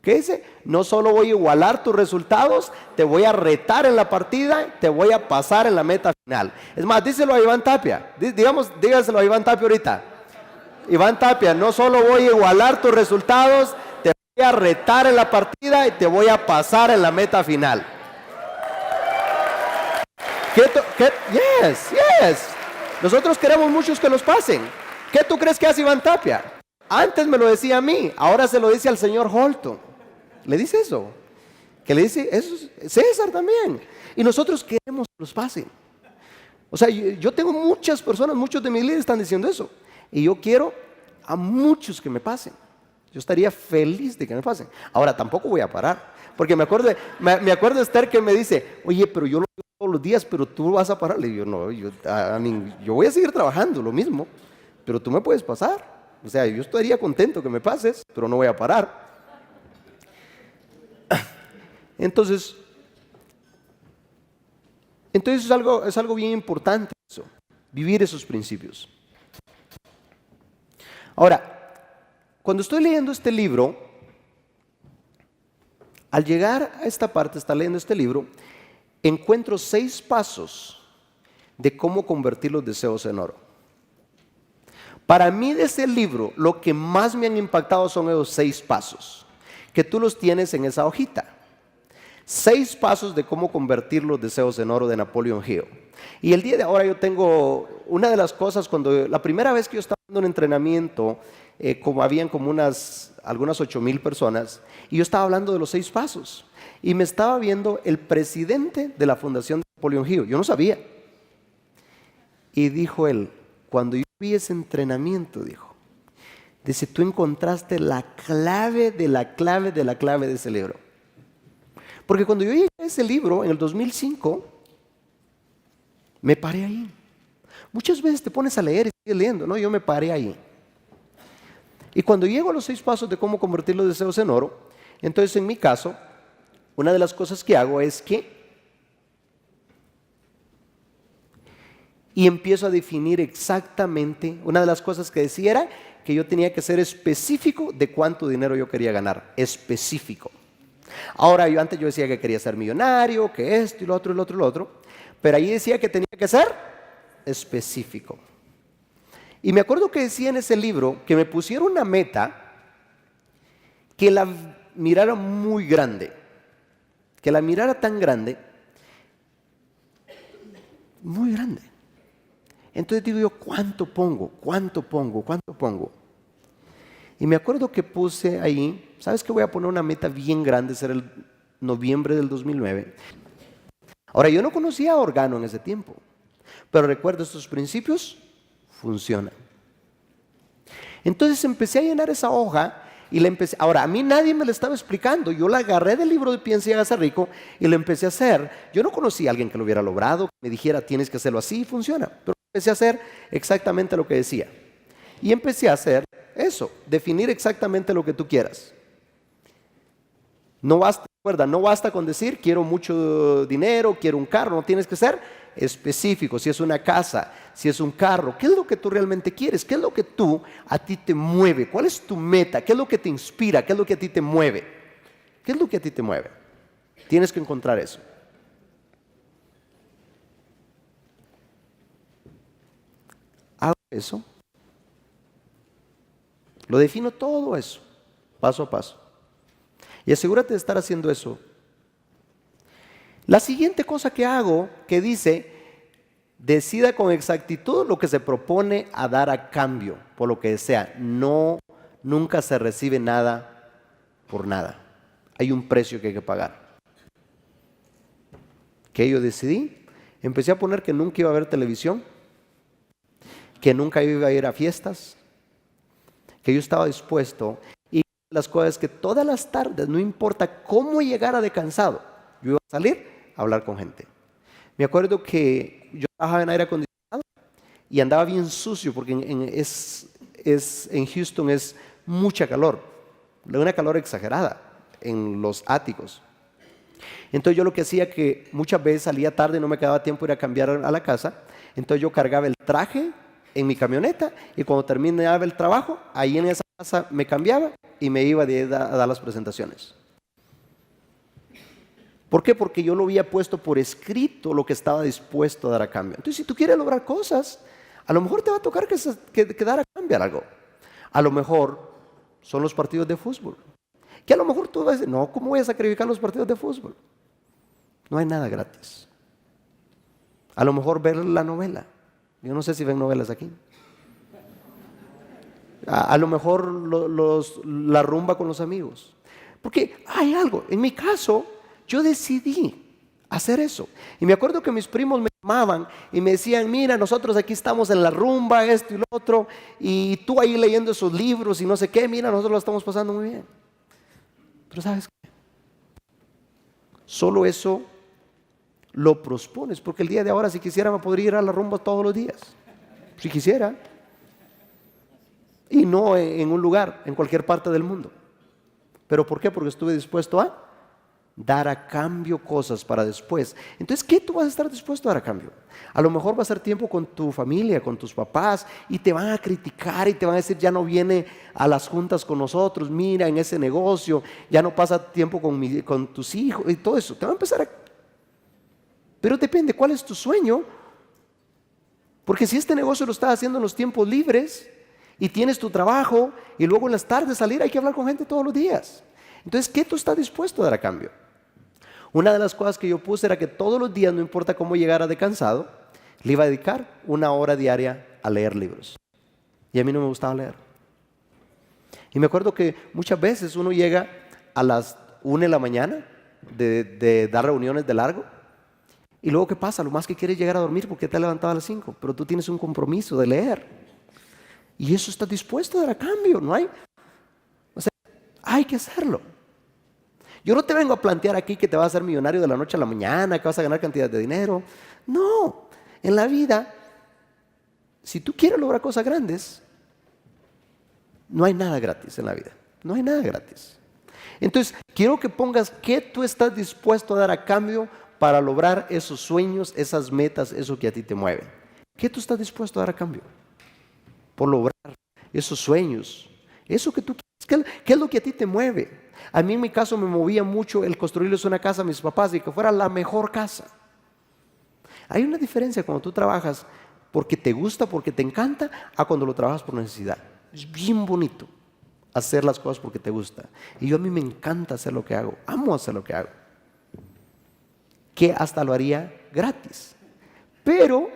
¿Qué dice? No solo voy a igualar tus resultados, te voy a retar en la partida, te voy a pasar en la meta final. Es más, díselo a Iván Tapia, dígaselo a Iván Tapia ahorita. Iván Tapia, no solo voy a igualar tus resultados, te voy a retar en la partida y te voy a pasar en la meta final. Yes. Nosotros queremos muchos que los pasen. ¿Qué tú crees que hace Iván Tapia? Antes me lo decía a mí, ahora se lo dice al señor Holton. Le dice eso. Que le dice eso César también. Y nosotros queremos que los pasen. O sea, yo tengo muchas personas, muchos de mis líderes están diciendo eso. Y yo quiero a muchos que me pasen. Yo estaría feliz de que me pasen. Ahora tampoco voy a parar. Porque me acuerdo de Esther que me dice, oye, pero yo lo digo todos los días, pero tú vas a parar. Le digo, no, yo voy a seguir trabajando lo mismo, pero tú me puedes pasar. O sea, yo estaría contento que me pases, pero no voy a parar. Entonces es algo bien importante eso, vivir esos principios. Ahora, cuando estoy leyendo este libro, al llegar a esta parte, estar leyendo este libro, encuentro 6 pasos de cómo convertir los deseos en oro. Para mí de ese libro, lo que más me han impactado son esos 6 pasos, que tú los tienes en esa hojita. 6 pasos de cómo convertir los deseos en oro de Napoleon Hill. Y el día de ahora yo tengo una de las cosas, la primera vez que yo estaba dando un entrenamiento, habían como algunas 8,000 personas, y yo estaba hablando de los 6 pasos. Y me estaba viendo el presidente de la fundación de Napoleon Hill. Yo no sabía. Y dijo él, cuando yo vi ese entrenamiento, dice, tú encontraste la clave de la clave de la clave de ese libro. Porque cuando yo llegué a ese libro en el 2005, me paré ahí. Muchas veces te pones a leer y sigues leyendo, ¿no? Yo me paré ahí. Y cuando llego a los 6 pasos de cómo convertir los deseos en oro, entonces en mi caso, una de las cosas que hago es y empiezo a definir exactamente, una de las cosas que decía era que yo tenía que ser específico de cuánto dinero yo quería ganar, específico. Ahora, antes yo decía que quería ser millonario, que esto y lo otro, pero ahí decía que tenía que ser específico. Y me acuerdo que decía en ese libro que me pusieron una meta que la mirara muy grande, que la mirara tan grande, muy grande. Entonces digo yo, ¿cuánto pongo? ¿Cuánto pongo? ¿Cuánto pongo? Y me acuerdo que puse ahí, ¿sabes qué? Voy a poner una meta bien grande, será el noviembre del 2009. Ahora, yo no conocía a Organo en ese tiempo, pero recuerdo estos principios, funcionan. Entonces empecé a llenar esa hoja y la empecé. Ahora, a mí nadie me la estaba explicando, yo la agarré del libro de Piensa y hágase rico y lo empecé a hacer. Yo no conocía a alguien que lo hubiera logrado, que me dijera, tienes que hacerlo así y funciona, pero empecé a hacer exactamente lo que decía. Y empecé a hacer eso, definir exactamente lo que tú quieras. No basta, recuerda, no basta con decir quiero mucho dinero, quiero un carro, no tienes que ser específico. Si es una casa, si es un carro, ¿qué es lo que tú realmente quieres? ¿Qué es lo que a ti te mueve? ¿Cuál es tu meta? ¿Qué es lo que te inspira? ¿Qué es lo que a ti te mueve? ¿Qué es lo que a ti te mueve? Tienes que encontrar eso. Hago eso. Lo defino todo eso, paso a paso. Y asegúrate de estar haciendo eso. La siguiente cosa que hago, que dice, decida con exactitud lo que se propone a dar a cambio, por lo que desea. No, nunca se recibe nada por nada. Hay un precio que hay que pagar. ¿Qué yo decidí? Empecé a poner que nunca iba a ver televisión, que nunca iba a ir a fiestas, que yo estaba dispuesto, y las cosas que todas las tardes, no importa cómo llegara de cansado, yo iba a salir a hablar con gente. Me acuerdo que yo trabajaba en aire acondicionado y andaba bien sucio porque en Houston es mucha calor, una calor exagerada en los áticos. Entonces yo lo que hacía que muchas veces salía tarde y no me quedaba tiempo de ir a cambiar a la casa, entonces yo cargaba el traje en mi camioneta y cuando terminaba el trabajo, ahí en esa casa me cambiaba y me iba a dar las presentaciones. ¿Por qué? Porque yo lo había puesto por escrito lo que estaba dispuesto a dar a cambio. Entonces, si tú quieres lograr cosas, a lo mejor te va a tocar que dar a cambio algo. A lo mejor son los partidos de fútbol. Que a lo mejor tú vas a decir, no, ¿cómo voy a sacrificar los partidos de fútbol? No hay nada gratis. A lo mejor ver la novela. Yo no sé si ven novelas aquí. A lo mejor la rumba con los amigos. Porque hay algo, en mi caso, yo decidí hacer eso. Y me acuerdo que mis primos me llamaban y me decían, mira, nosotros aquí estamos en la rumba, esto y lo otro, y tú ahí leyendo esos libros y no sé qué, mira, nosotros lo estamos pasando muy bien. Pero ¿sabes qué? Solo eso lo pospones, porque el día de ahora, si quisiera, me podría ir a la rumba todos los días. Si quisiera. Y no en un lugar, en cualquier parte del mundo. ¿Pero por qué? Porque estuve dispuesto a dar a cambio cosas para después. Entonces, ¿qué tú vas a estar dispuesto a dar a cambio? A lo mejor va a ser tiempo con tu familia, con tus papás, y te van a criticar y te van a decir, ya no viene a las juntas con nosotros, mira, en ese negocio, ya no pasa tiempo con tus hijos, y todo eso. Te va a empezar a... Pero depende, ¿cuál es tu sueño? Porque si este negocio lo estás haciendo en los tiempos libres y tienes tu trabajo y luego en las tardes salir, hay que hablar con gente todos los días. Entonces, ¿qué tú estás dispuesto a dar a cambio? Una de las cosas que yo puse era que todos los días, no importa cómo llegara de cansado, le iba a dedicar 1 hora diaria a leer libros. Y a mí no me gustaba leer. Y me acuerdo que muchas veces uno llega a las 1 de la mañana de dar reuniones de largo. Y luego, ¿qué pasa? Lo más que quieres es llegar a dormir porque te has levantado a las 5, pero tú tienes un compromiso de leer. Y eso estás dispuesto a dar a cambio, ¿no hay? O sea, hay que hacerlo. Yo no te vengo a plantear aquí que te vas a hacer millonario de la noche a la mañana, que vas a ganar cantidad de dinero. No, en la vida, si tú quieres lograr cosas grandes, no hay nada gratis en la vida. No hay nada gratis. Entonces, quiero que pongas qué tú estás dispuesto a dar a cambio para lograr esos sueños, esas metas, eso que a ti te mueve. ¿Qué tú estás dispuesto a dar a cambio? Por lograr esos sueños, eso que tú quieres. ¿Qué es lo que a ti te mueve? A mí en mi caso me movía mucho el construirles una casa a mis papás y que fuera la mejor casa. Hay una diferencia cuando tú trabajas porque te gusta, porque te encanta, a cuando lo trabajas por necesidad. Es bien bonito hacer las cosas porque te gusta. Y a mí me encanta hacer lo que hago, amo hacer lo que hago, que hasta lo haría gratis. Pero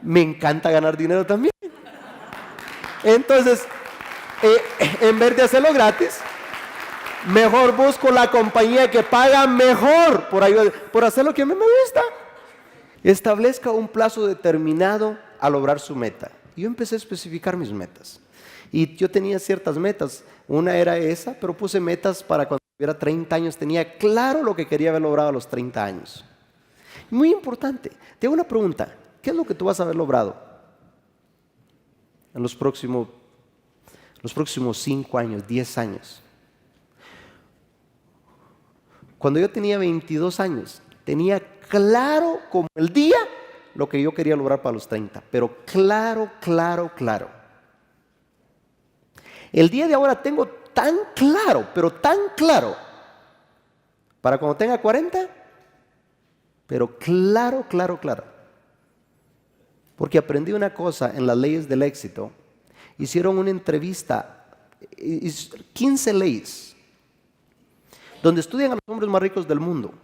me encanta ganar dinero también. Entonces, en vez de hacerlo gratis, mejor busco la compañía que paga mejor por hacer lo que a mí me gusta. Establezca un plazo determinado a lograr su meta. Yo empecé a especificar mis metas. Y yo tenía ciertas metas. Una era esa, pero puse metas para cuando tuviera 30 años. Tenía claro lo que quería haber logrado a los 30 años. Muy importante. Te hago una pregunta. ¿Qué es lo que tú vas a haber logrado en los próximos 5 años, 10 años? Cuando yo tenía 22 años, tenía claro como el día lo que yo quería lograr para los 30, pero claro. El día de ahora tengo tan claro, pero tan claro, para cuando tenga 40, pero claro. Porque aprendí una cosa en las leyes del éxito. Hicieron una entrevista, 15 leyes, donde estudian a los hombres más ricos del mundo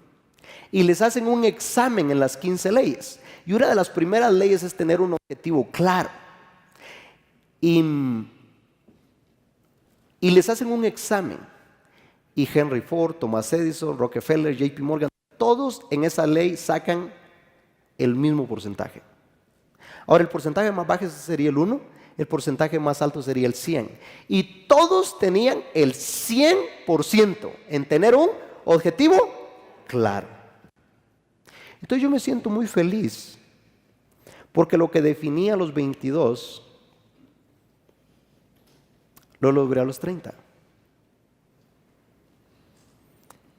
y les hacen un examen en las 15 leyes. Y una de las primeras leyes es tener un objetivo claro. Y les hacen un examen. Y Henry Ford, Thomas Edison, Rockefeller, JP Morgan, todos en esa ley sacan el mismo porcentaje. Ahora, el porcentaje más bajo sería el 1, el porcentaje más alto sería el 100. Y todos tenían el 100% en tener un objetivo claro. Entonces yo me siento muy feliz, porque lo que definía a los 22, lo logré a los 30.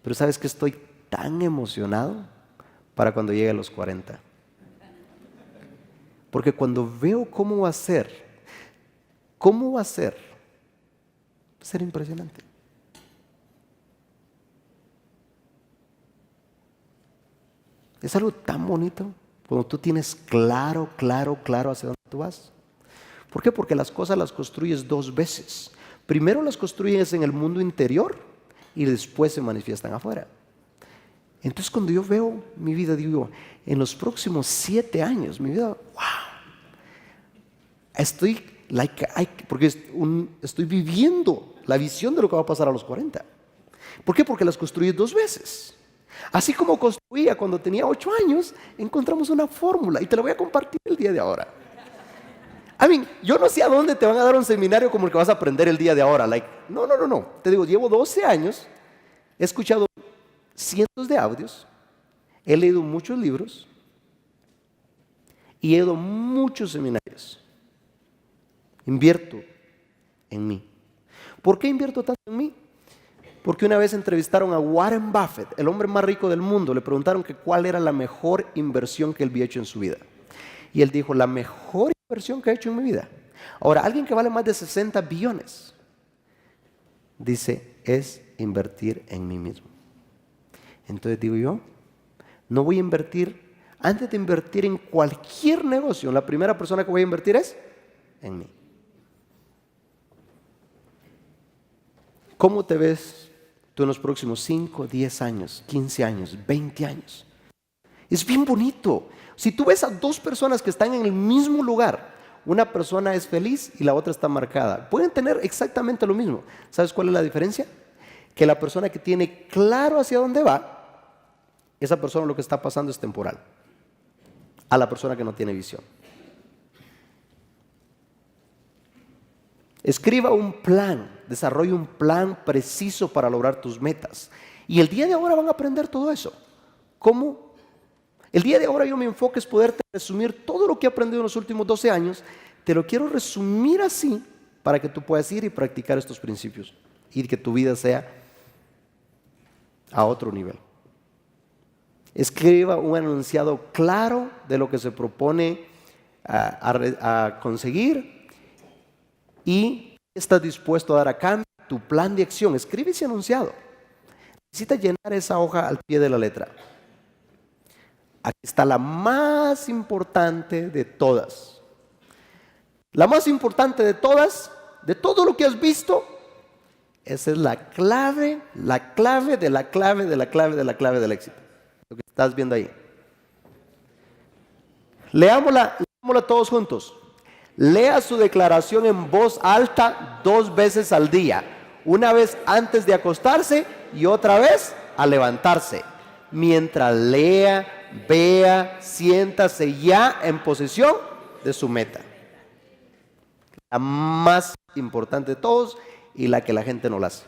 Pero ¿sabes qué? Estoy tan emocionado para cuando llegue a los 40. Porque cuando veo cómo va a ser, va a ser impresionante. Es algo tan bonito cuando tú tienes claro hacia dónde tú vas. ¿Por qué? Porque las cosas las construyes 2 veces. Primero las construyes en el mundo interior y después se manifiestan afuera. Entonces cuando yo veo mi vida, digo, en los próximos 7 años, mi vida, wow, porque estoy viviendo la visión de lo que va a pasar a los 40. ¿Por qué? Porque las construyes 2 veces. Así como construía cuando tenía 8 años, encontramos una fórmula y te la voy a compartir el día de ahora. Yo no sé a dónde te van a dar un seminario como el que vas a aprender el día de ahora. No. Te digo, llevo 12 años, he escuchado cientos de audios, he leído muchos libros y he ido a muchos seminarios. Invierto en mí. ¿Por qué invierto tanto en mí? Porque una vez entrevistaron a Warren Buffett, el hombre más rico del mundo. Le preguntaron que cuál era la mejor inversión que él había hecho en su vida. Y él dijo, la mejor inversión que he hecho en mi vida. Ahora, alguien que vale más de 60 billones, dice, es invertir en mí mismo. Entonces digo yo, no voy a invertir, antes de invertir en cualquier negocio, la primera persona que voy a invertir es en mí. ¿Cómo te ves tú en los próximos 5, 10 años, 15 años, 20 años? Es bien bonito. Si tú ves a 2 personas que están en el mismo lugar, una persona es feliz y la otra está marcada. Pueden tener exactamente lo mismo. ¿Sabes cuál es la diferencia? Que la persona que tiene claro hacia dónde va, esa persona lo que está pasando es temporal. A la persona que no tiene visión. Escriba un plan, desarrolle un plan preciso para lograr tus metas. Y el día de ahora van a aprender todo eso. ¿Cómo? El día de ahora mi enfoque es poderte resumir todo lo que he aprendido en los últimos 12 años. Te lo quiero resumir así para que tú puedas ir y practicar estos principios y que tu vida sea a otro nivel. Escriba un enunciado claro de lo que se propone a conseguir y estás dispuesto a dar a cambio tu plan de acción. Escribe ese enunciado. Necesitas llenar esa hoja al pie de la letra. Aquí está la más importante de todas. La más importante de todas, de todo lo que has visto, esa es la clave de la clave de la clave de la clave del éxito. Lo que estás viendo ahí. Leámosla todos juntos. Lea su declaración en voz alta 2 veces al día. Una vez antes de acostarse y otra vez al levantarse. Mientras lea, vea, siéntase ya en posesión de su meta. La más importante de todos y la que la gente no la hace.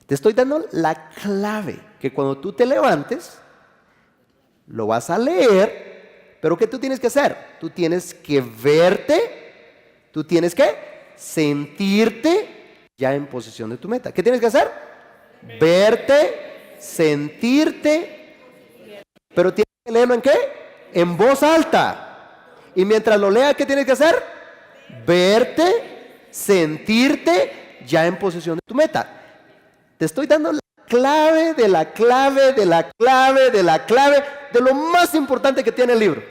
Te estoy dando la clave, que cuando tú te levantes, lo vas a leer, pero ¿qué tú tienes que hacer? Tú tienes que verte, tú tienes que sentirte ya en posesión de tu meta. ¿Qué tienes que hacer? Verte, sentirte, pero tienes que leerlo ¿en qué? En voz alta. Y mientras lo leas, ¿qué tienes que hacer? Verte, sentirte ya en posesión de tu meta. Te estoy dando la clave de la clave de la clave de la clave de lo más importante que tiene el libro.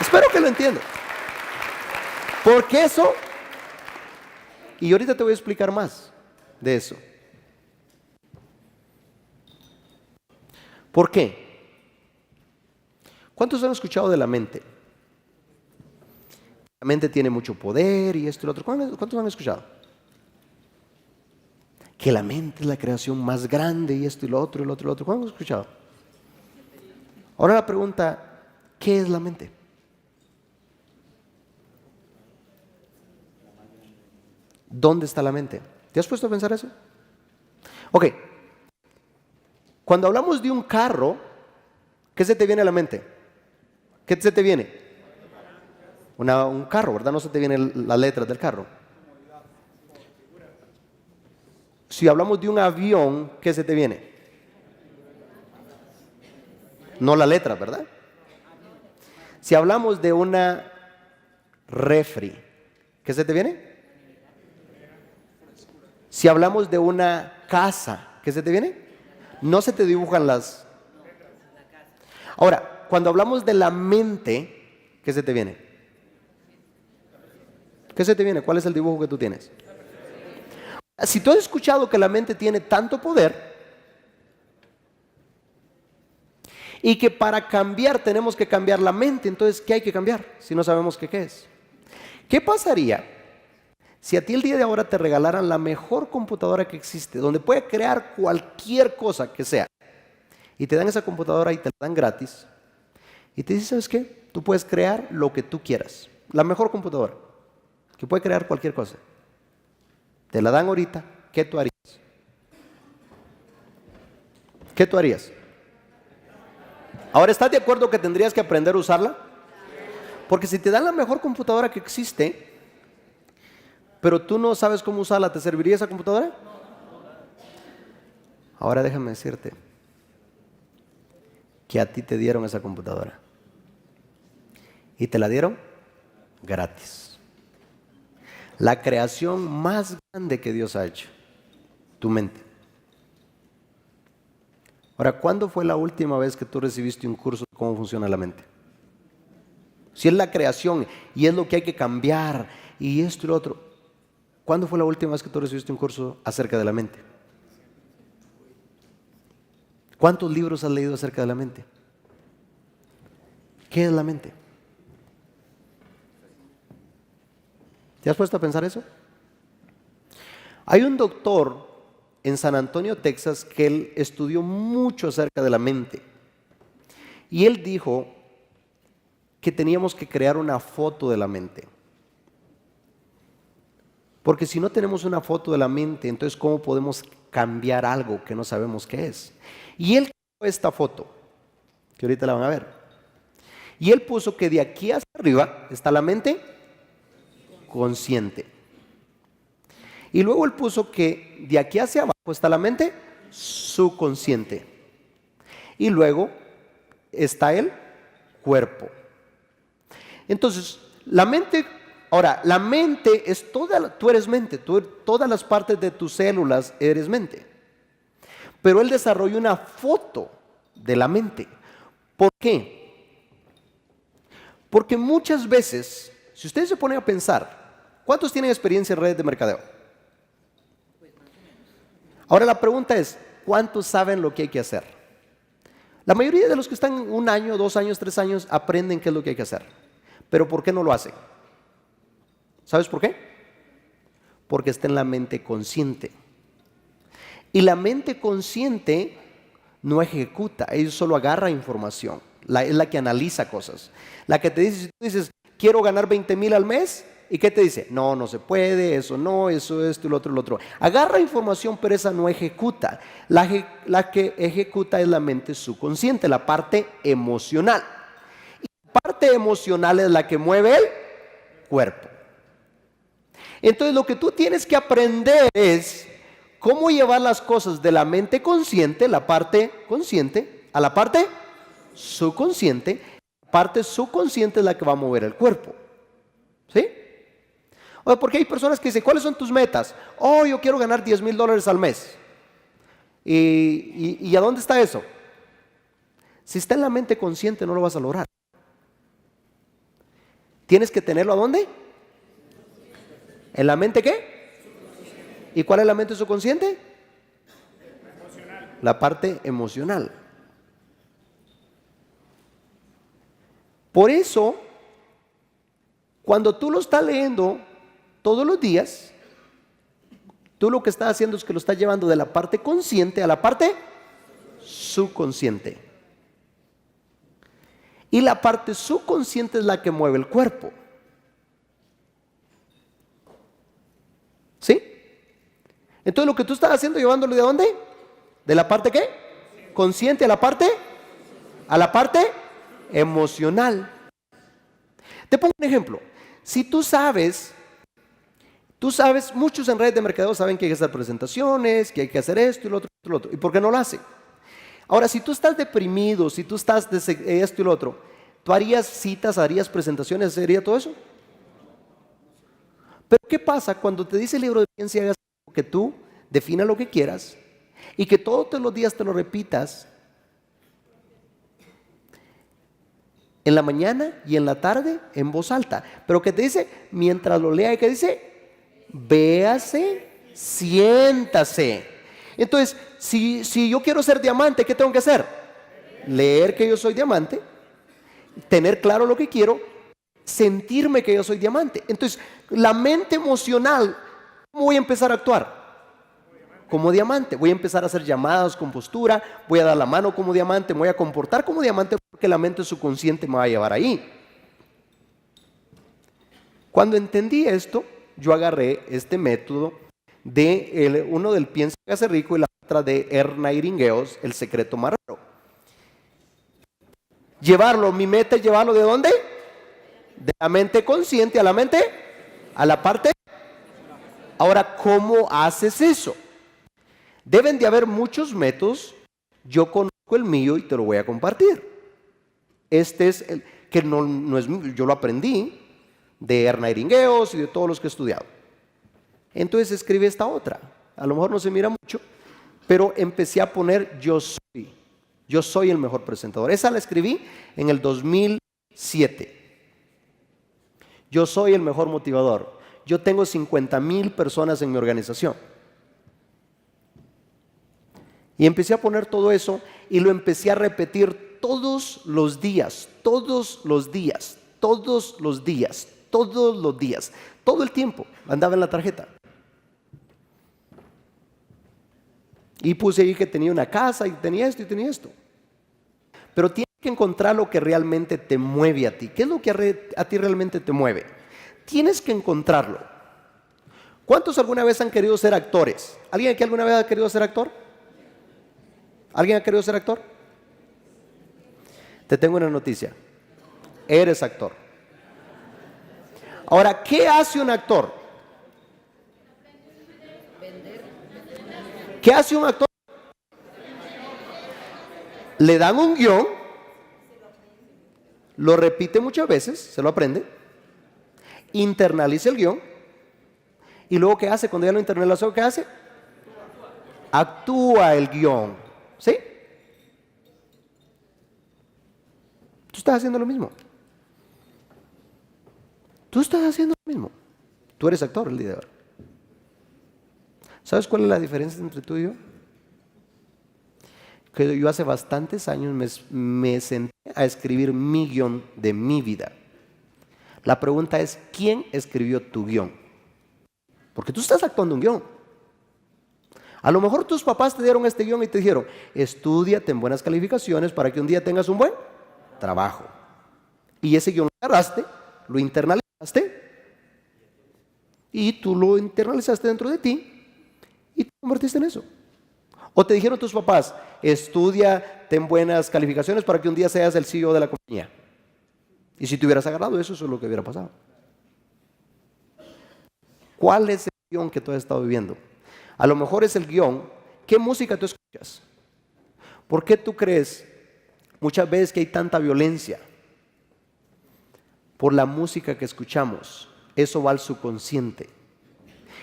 Espero que lo entiendas. Porque eso, y ahorita te voy a explicar más de eso. ¿Por qué? ¿Cuántos han escuchado de la mente? La mente tiene mucho poder y esto y lo otro. ¿Cuántos han escuchado? Que la mente es la creación más grande y esto y lo otro y lo otro y lo otro. ¿Cuántos han escuchado? Ahora la pregunta, ¿qué es la mente? ¿Dónde está la mente? ¿Te has puesto a pensar eso? Ok. Cuando hablamos de un carro, ¿qué se te viene a la mente? ¿Qué se te viene? Un carro, ¿verdad? No se te vienen las letras del carro. Si hablamos de un avión, ¿qué se te viene? No la letra, ¿verdad? Si hablamos de una refri, ¿qué se te viene? Si hablamos de una casa, ¿qué se te viene? No se te dibujan las... Ahora, cuando hablamos de la mente, ¿qué se te viene? ¿Qué se te viene? ¿Cuál es el dibujo que tú tienes? Si tú has escuchado que la mente tiene tanto poder y que para cambiar tenemos que cambiar la mente, entonces ¿qué hay que cambiar si no sabemos qué es? ¿Qué pasaría si a ti el día de ahora te regalaran la mejor computadora que existe, donde puede crear cualquier cosa que sea, y te dan esa computadora y te la dan gratis, y te dicen, ¿sabes qué? Tú puedes crear lo que tú quieras, la mejor computadora, que puede crear cualquier cosa. Te la dan ahorita, ¿qué tú harías? ¿Qué tú harías? Ahora, ¿estás de acuerdo que tendrías que aprender a usarla? Porque si te dan la mejor computadora que existe, pero tú no sabes cómo usarla, ¿te serviría esa computadora? Ahora déjame decirte que a ti te dieron esa computadora y te la dieron gratis. La creación más grande que Dios ha hecho, tu mente. Ahora, ¿cuándo fue la última vez que tú recibiste un curso de cómo funciona la mente? Si es la creación y es lo que hay que cambiar y esto y lo otro, ¿cuándo fue la última vez que tú recibiste un curso acerca de la mente? ¿Cuántos libros has leído acerca de la mente? ¿Qué es la mente? ¿Te has puesto a pensar eso? Hay un doctor en San Antonio, Texas, que él estudió mucho acerca de la mente. Y él dijo que teníamos que crear una foto de la mente. Porque si no tenemos una foto de la mente, entonces ¿cómo podemos cambiar algo que no sabemos qué es? Y él creó esta foto, que ahorita la van a ver. Y él puso que de aquí hacia arriba está la mente consciente. Y luego él puso que de aquí hacia abajo está la mente subconsciente. Y luego está el cuerpo. Entonces, la mente, ahora, la mente es toda, tú eres mente, todas las partes de tus células eres mente. pero él desarrolló una foto de la mente. ¿Por qué? Porque muchas veces, si ustedes se ponen a pensar, ¿cuántos tienen experiencia en redes de mercadeo? Ahora la pregunta es, ¿cuántos saben lo que hay que hacer? La mayoría de los que están 1 año, 2 años, 3 años aprenden qué es lo que hay que hacer. Pero ¿por qué no lo hacen? ¿Sabes por qué? Porque está en la mente consciente. Y la mente consciente no ejecuta, ella solo agarra información. Es la que analiza cosas. La que te dice, si tú dices, quiero ganar 20,000 al mes, ¿y qué te dice? No, no se puede, eso no, eso, esto y lo otro, lo otro. Agarra información, pero esa no ejecuta. La que ejecuta es la mente subconsciente, la parte emocional. Y la parte emocional es la que mueve el cuerpo. Entonces lo que tú tienes que aprender es cómo llevar las cosas de la mente consciente, la parte consciente, a la parte subconsciente. La parte subconsciente es la que va a mover el cuerpo. ¿Sí? O porque hay personas que dicen, ¿cuáles son tus metas? Oh, yo quiero ganar $10,000 al mes. ¿Y a dónde está eso? Si está en la mente consciente no lo vas a lograr. ¿Tienes que tenerlo a dónde? ¿En la mente qué? ¿Y cuál es la mente subconsciente? La parte emocional. Por eso, cuando tú lo estás leyendo todos los días, tú lo que estás haciendo es que lo estás llevando de la parte consciente a la parte subconsciente. Y la parte subconsciente es la que mueve el cuerpo. ¿Sí? Entonces lo que tú estás haciendo, llevándolo ¿de dónde? ¿De la parte qué? Consciente a la parte emocional. Te pongo un ejemplo. Si tú sabes, muchos en redes de mercadeo saben que hay que hacer presentaciones, que hay que hacer esto y lo otro, y lo otro. ¿Y por qué no lo hacen? Ahora, si tú estás deprimido, si tú estás de esto y lo otro, ¿tú harías citas, harías presentaciones, harías todo eso? Pero ¿qué pasa cuando te dice el libro de ciencia hagas que tú definas lo que quieras y que todos los días te lo repitas en la mañana y en la tarde en voz alta? Pero que te dice, mientras lo lea, ¿y qué dice? Véase, siéntase. Entonces, si yo quiero ser diamante, ¿qué tengo que hacer? Leer que yo soy diamante, tener claro lo que quiero, sentirme que yo soy diamante. Entonces, la mente emocional, ¿cómo voy a empezar a actuar? Como diamante. Voy a empezar a hacer llamadas con postura, voy a dar la mano como diamante, me voy a comportar como diamante porque la mente subconsciente me va a llevar ahí. Cuando entendí esto, yo agarré este método de uno del Piensa y Hágase Rico y la otra de Ernest Iringueos, El secreto más raro. Mi meta es llevarlo ¿de dónde? De la mente consciente a la mente, a la parte. Ahora, ¿cómo haces eso? Deben de haber muchos métodos. Yo conozco el mío y te lo voy a compartir. Este es el que no es mío, yo lo aprendí de Ernest Iringueos y de todos los que he estudiado. Entonces escribí esta otra. A lo mejor no se mira mucho, pero empecé a poner yo soy el mejor presentador. Esa la escribí en el 2007. Yo soy el mejor motivador. Yo tengo 50,000 personas en mi organización. Y empecé a poner todo eso y lo empecé a repetir todos los días, todos los días, todos los días, todos los días, todo el tiempo. Andaba en la tarjeta. Y puse ahí que tenía una casa y tenía esto y tenía esto. Pero tienes que encontrar lo que realmente te mueve a ti. ¿Qué es lo que a ti realmente te mueve? Tienes que encontrarlo. ¿Cuántos alguna vez han querido ser actores? ¿Alguien aquí alguna vez ha querido ser actor? ¿Alguien ha querido ser actor? Te tengo una noticia. Eres actor. Ahora, ¿qué hace un actor? ¿Qué hace un actor? Le dan un guión, lo repite muchas veces, se lo aprende, internaliza el guión y luego ¿qué hace? Cuando ya lo internalizó, ¿qué hace? actúa el guión. ¿Sí? Tú estás haciendo lo mismo. Tú estás haciendo lo mismo. Tú eres actor el día de hoy. ¿Sabes cuál es la diferencia entre tú y yo? Que yo hace bastantes años me senté a escribir mi guión de mi vida. La pregunta es, ¿quién escribió tu guión? Porque tú estás actuando un guión. A lo mejor tus papás te dieron este guión y te dijeron, estudia, ten buenas calificaciones para que un día tengas un buen trabajo. Y ese guión lo agarraste, lo internalizaste, y tú lo internalizaste dentro de ti y te convertiste en eso. O te dijeron tus papás, estudia, ten buenas calificaciones para que un día seas el CEO de la compañía. Y si te hubieras agarrado eso, eso es lo que hubiera pasado. ¿Cuál es el guión que tú has estado viviendo? A lo mejor es el guión. ¿Qué música tú escuchas? ¿Por qué tú crees muchas veces que hay tanta violencia? Por la música que escuchamos. Eso va al subconsciente.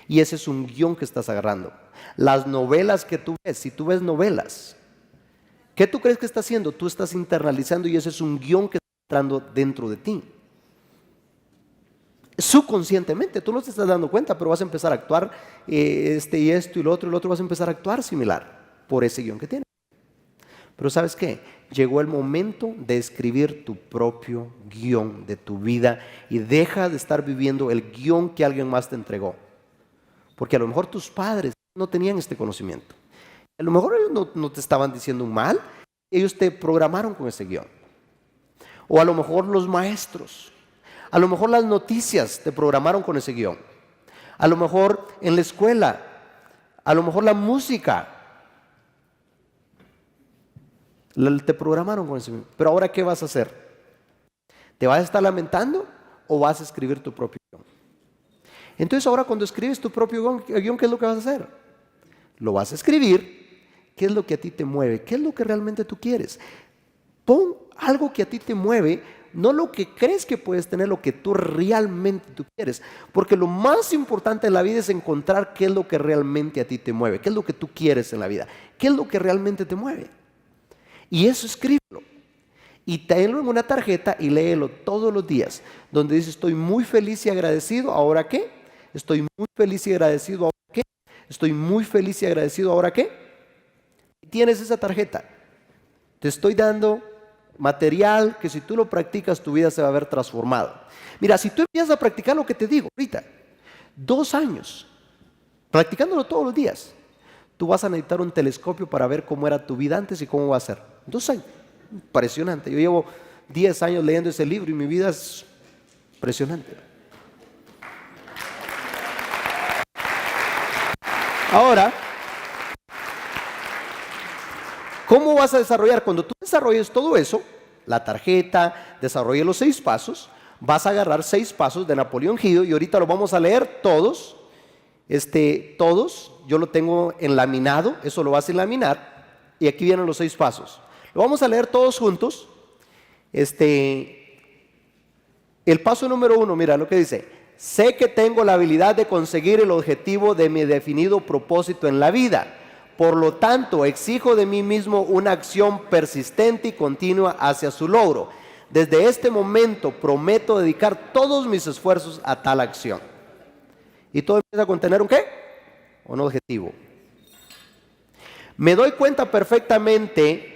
Y ese es un guión que estás agarrando. Las novelas que tú ves, si tú ves novelas, ¿qué tú crees que está haciendo? Tú estás internalizando y ese es un guión que está entrando dentro de ti. Subconscientemente, tú no te estás dando cuenta, pero vas a empezar a actuar y esto y lo otro vas a empezar a actuar similar por ese guión que tienes. Pero ¿sabes qué? Llegó el momento de escribir tu propio guión de tu vida y deja de estar viviendo el guión que alguien más te entregó. Porque a lo mejor tus padres no tenían este conocimiento. A lo mejor ellos no te estaban diciendo un mal, ellos te programaron con ese guión. O a lo mejor los maestros, a lo mejor las noticias te programaron con ese guión. A lo mejor en la escuela, a lo mejor la música, te programaron con ese guión. Pero ahora, ¿qué vas a hacer? ¿Te vas a estar lamentando o vas a escribir tu propio guión? Entonces ahora cuando escribes tu propio guión, ¿qué es lo que vas a hacer? Lo vas a escribir. ¿Qué es lo que a ti te mueve? ¿Qué es lo que realmente tú quieres? Pon algo que a ti te mueve, no lo que crees que puedes tener, lo que tú realmente tú quieres. Porque lo más importante en la vida es encontrar qué es lo que realmente a ti te mueve, qué es lo que tú quieres en la vida, qué es lo que realmente te mueve. Y eso escríbelo. Y tenlo en una tarjeta y léelo todos los días, donde dice estoy muy feliz y agradecido, ¿ahora qué? Estoy muy feliz y agradecido, ¿ahora qué? Estoy muy feliz y agradecido, ¿ahora qué? Y tienes esa tarjeta. Te estoy dando material que si tú lo practicas tu vida se va a ver transformado. Mira, si tú empiezas a practicar lo que te digo ahorita, 2 años, practicándolo todos los días, tú vas a necesitar un telescopio para ver cómo era tu vida antes y cómo va a ser. 2 años, impresionante. Yo llevo 10 años leyendo ese libro y mi vida es impresionante. Ahora, ¿cómo vas a desarrollar? Cuando tú desarrolles todo eso, la tarjeta, desarrolles los 6 pasos, vas a agarrar 6 pasos de Napoleón Hill y ahorita lo vamos a leer todos. Todos, yo lo tengo enlaminado, eso lo vas a enlaminar y aquí vienen los 6 pasos. Lo vamos a leer todos juntos. El paso número 1, mira lo que dice. Sé que tengo la habilidad de conseguir el objetivo de mi definido propósito en la vida. Por lo tanto, exijo de mí mismo una acción persistente y continua hacia su logro. Desde este momento prometo dedicar todos mis esfuerzos a tal acción. Y todo empieza a contener ¿un qué? Un objetivo. Me doy cuenta perfectamente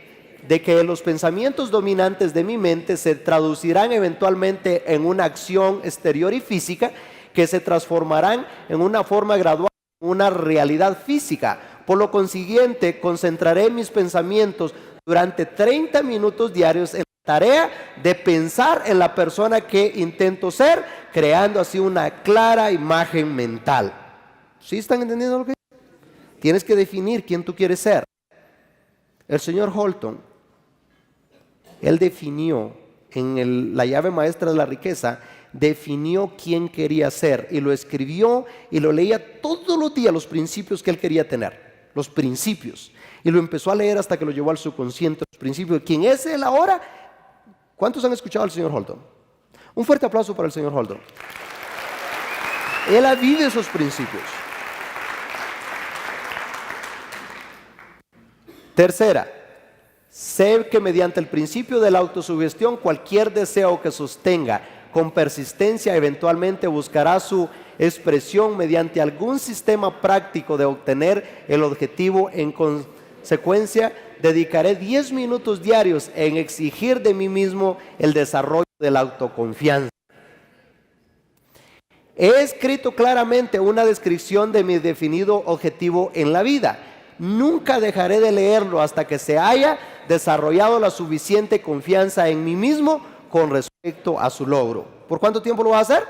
de que los pensamientos dominantes de mi mente se traducirán eventualmente en una acción exterior y física que se transformarán en una forma gradual en una realidad física. Por lo consiguiente, concentraré mis pensamientos durante 30 minutos diarios en la tarea de pensar en la persona que intento ser, creando así una clara imagen mental. ¿Sí están entendiendo lo que digo? Tienes que definir quién tú quieres ser. El señor Holton, él definió en la llave maestra de la riqueza, definió quién quería ser y lo escribió y lo leía todos los días, los principios que él quería tener, los principios, y lo empezó a leer hasta que lo llevó al subconsciente, los principios. ¿Quién es él ahora? ¿Cuántos han escuchado al señor Holton? Un fuerte aplauso para el señor Holton. Él vive esos principios. Tercera, sé que mediante el principio de la autosugestión, cualquier deseo que sostenga con persistencia eventualmente buscará su expresión mediante algún sistema práctico de obtener el objetivo. En consecuencia, dedicaré 10 minutos diarios en exigir de mí mismo el desarrollo de la autoconfianza. He escrito claramente una descripción de mi definido objetivo en la vida. Nunca dejaré de leerlo hasta que se haya desarrollado la suficiente confianza en mí mismo con respecto a su logro. ¿Por cuánto tiempo lo vas a hacer?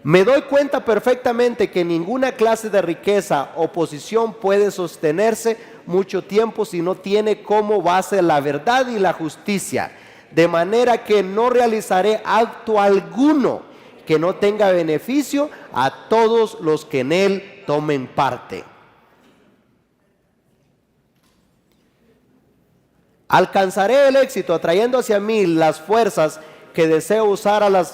Me doy cuenta perfectamente que ninguna clase de riqueza o posición puede sostenerse mucho tiempo si no tiene como base la verdad y la justicia, de manera que no realizaré acto alguno que no tenga beneficio a todos los que en él tomen parte. Alcanzaré el éxito atrayendo hacia mí las fuerzas que deseo usar a la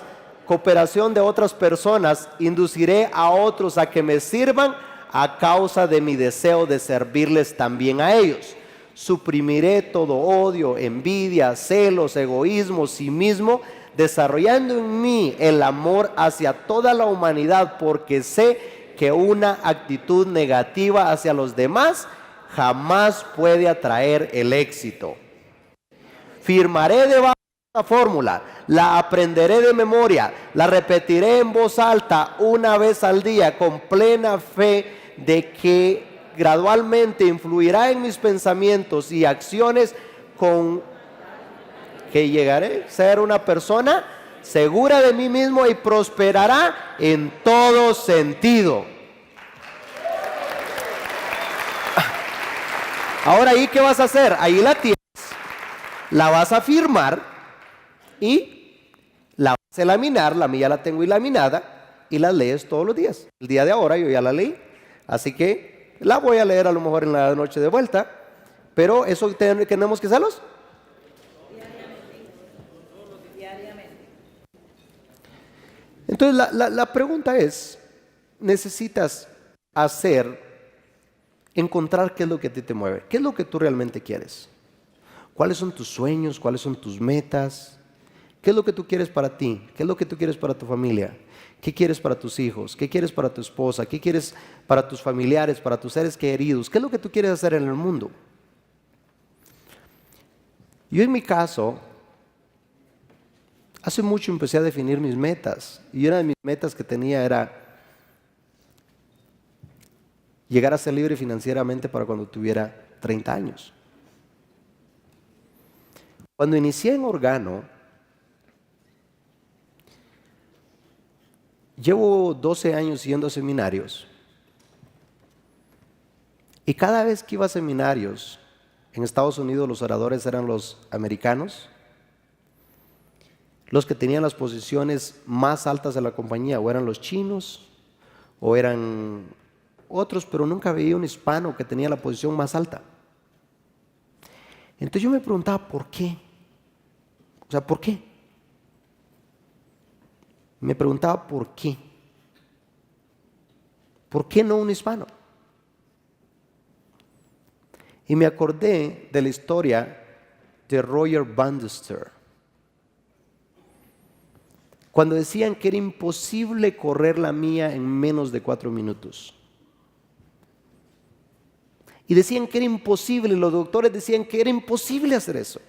cooperación de otras personas. Induciré a otros a que me sirvan a causa de mi deseo de servirles también a ellos. Suprimiré todo odio, envidia, celos, egoísmo, cinismo, desarrollando en mí el amor hacia toda la humanidad, porque sé que una actitud negativa hacia los demás jamás puede atraer el éxito. Firmaré debajo de esta fórmula, la aprenderé de memoria, la repetiré en voz alta una vez al día con plena fe de que gradualmente influirá en mis pensamientos y acciones, con que llegaré a ser una persona segura de mí mismo y prosperará en todo sentido. Ahora, ¿ahí qué vas a hacer? Ahí la tienes, la vas a firmar y la vas a laminar. La mía la tengo laminada y la lees todos los días. El día de ahora yo ya la leí, así que la voy a leer a lo mejor en la noche de vuelta, pero eso tenemos que hacerlos diariamente. Entonces la pregunta es, necesitas encontrar qué es lo que a ti te mueve, qué es lo que tú realmente quieres, cuáles son tus sueños, cuáles son tus metas, qué es lo que tú quieres para ti, qué es lo que tú quieres para tu familia, qué quieres para tus hijos, qué quieres para tu esposa, qué quieres para tus familiares, para tus seres queridos, qué es lo que tú quieres hacer en el mundo. Yo en mi caso, hace mucho empecé a definir mis metas, y una de mis metas que tenía era llegar a ser libre financieramente para cuando tuviera 30 años. Cuando inicié en Organo, llevo 12 años yendo a seminarios, y cada vez que iba a seminarios, en Estados Unidos los oradores eran los americanos, los que tenían las posiciones más altas de la compañía, o eran los chinos, o eran otros, pero nunca veía un hispano que tenía la posición más alta. Entonces yo me preguntaba, ¿por qué? O sea, ¿por qué? Me preguntaba, ¿por qué? ¿Por qué no un hispano? Y me acordé de la historia de Roger Bannister, cuando decían que era imposible correr la mía en menos de 4 minutos. Y decían que era imposible, los doctores decían que era imposible hacer eso.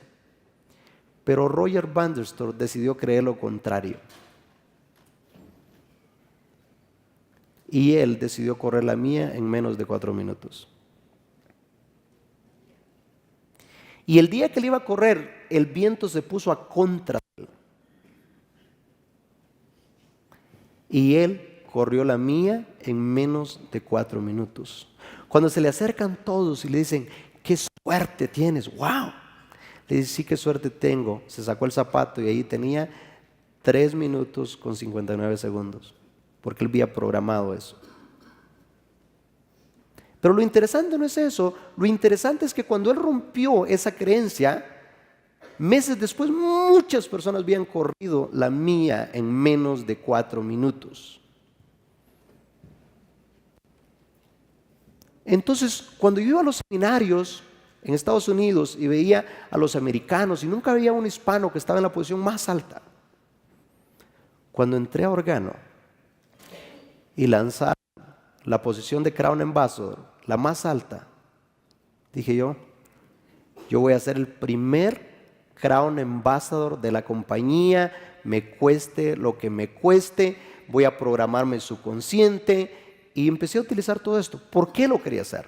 Pero Roger Bannister decidió creer lo contrario. Y él decidió correr la mía en menos de 4 minutos. Y el día que él iba a correr, el viento se puso a contra de él. Y él corrió la mía en menos de 4 minutos. Cuando se le acercan todos y le dicen, qué suerte tienes, wow. Le dice, sí, qué suerte tengo. Se sacó el zapato y ahí tenía 3 minutos con 59 segundos, porque él había programado eso. Pero lo interesante no es eso, lo interesante es que cuando él rompió esa creencia, meses después muchas personas habían corrido la mía en menos de 4 minutos. Entonces, cuando yo iba a los seminarios en Estados Unidos y veía a los americanos y nunca veía a un hispano que estaba en la posición más alta, cuando entré a Organo y lanzaron la posición de Crown Ambassador, la más alta, dije yo voy a ser el primer Crown Ambassador de la compañía, me cueste lo que me cueste, voy a programarme subconsciente, y empecé a utilizar todo esto. ¿Por qué lo quería hacer?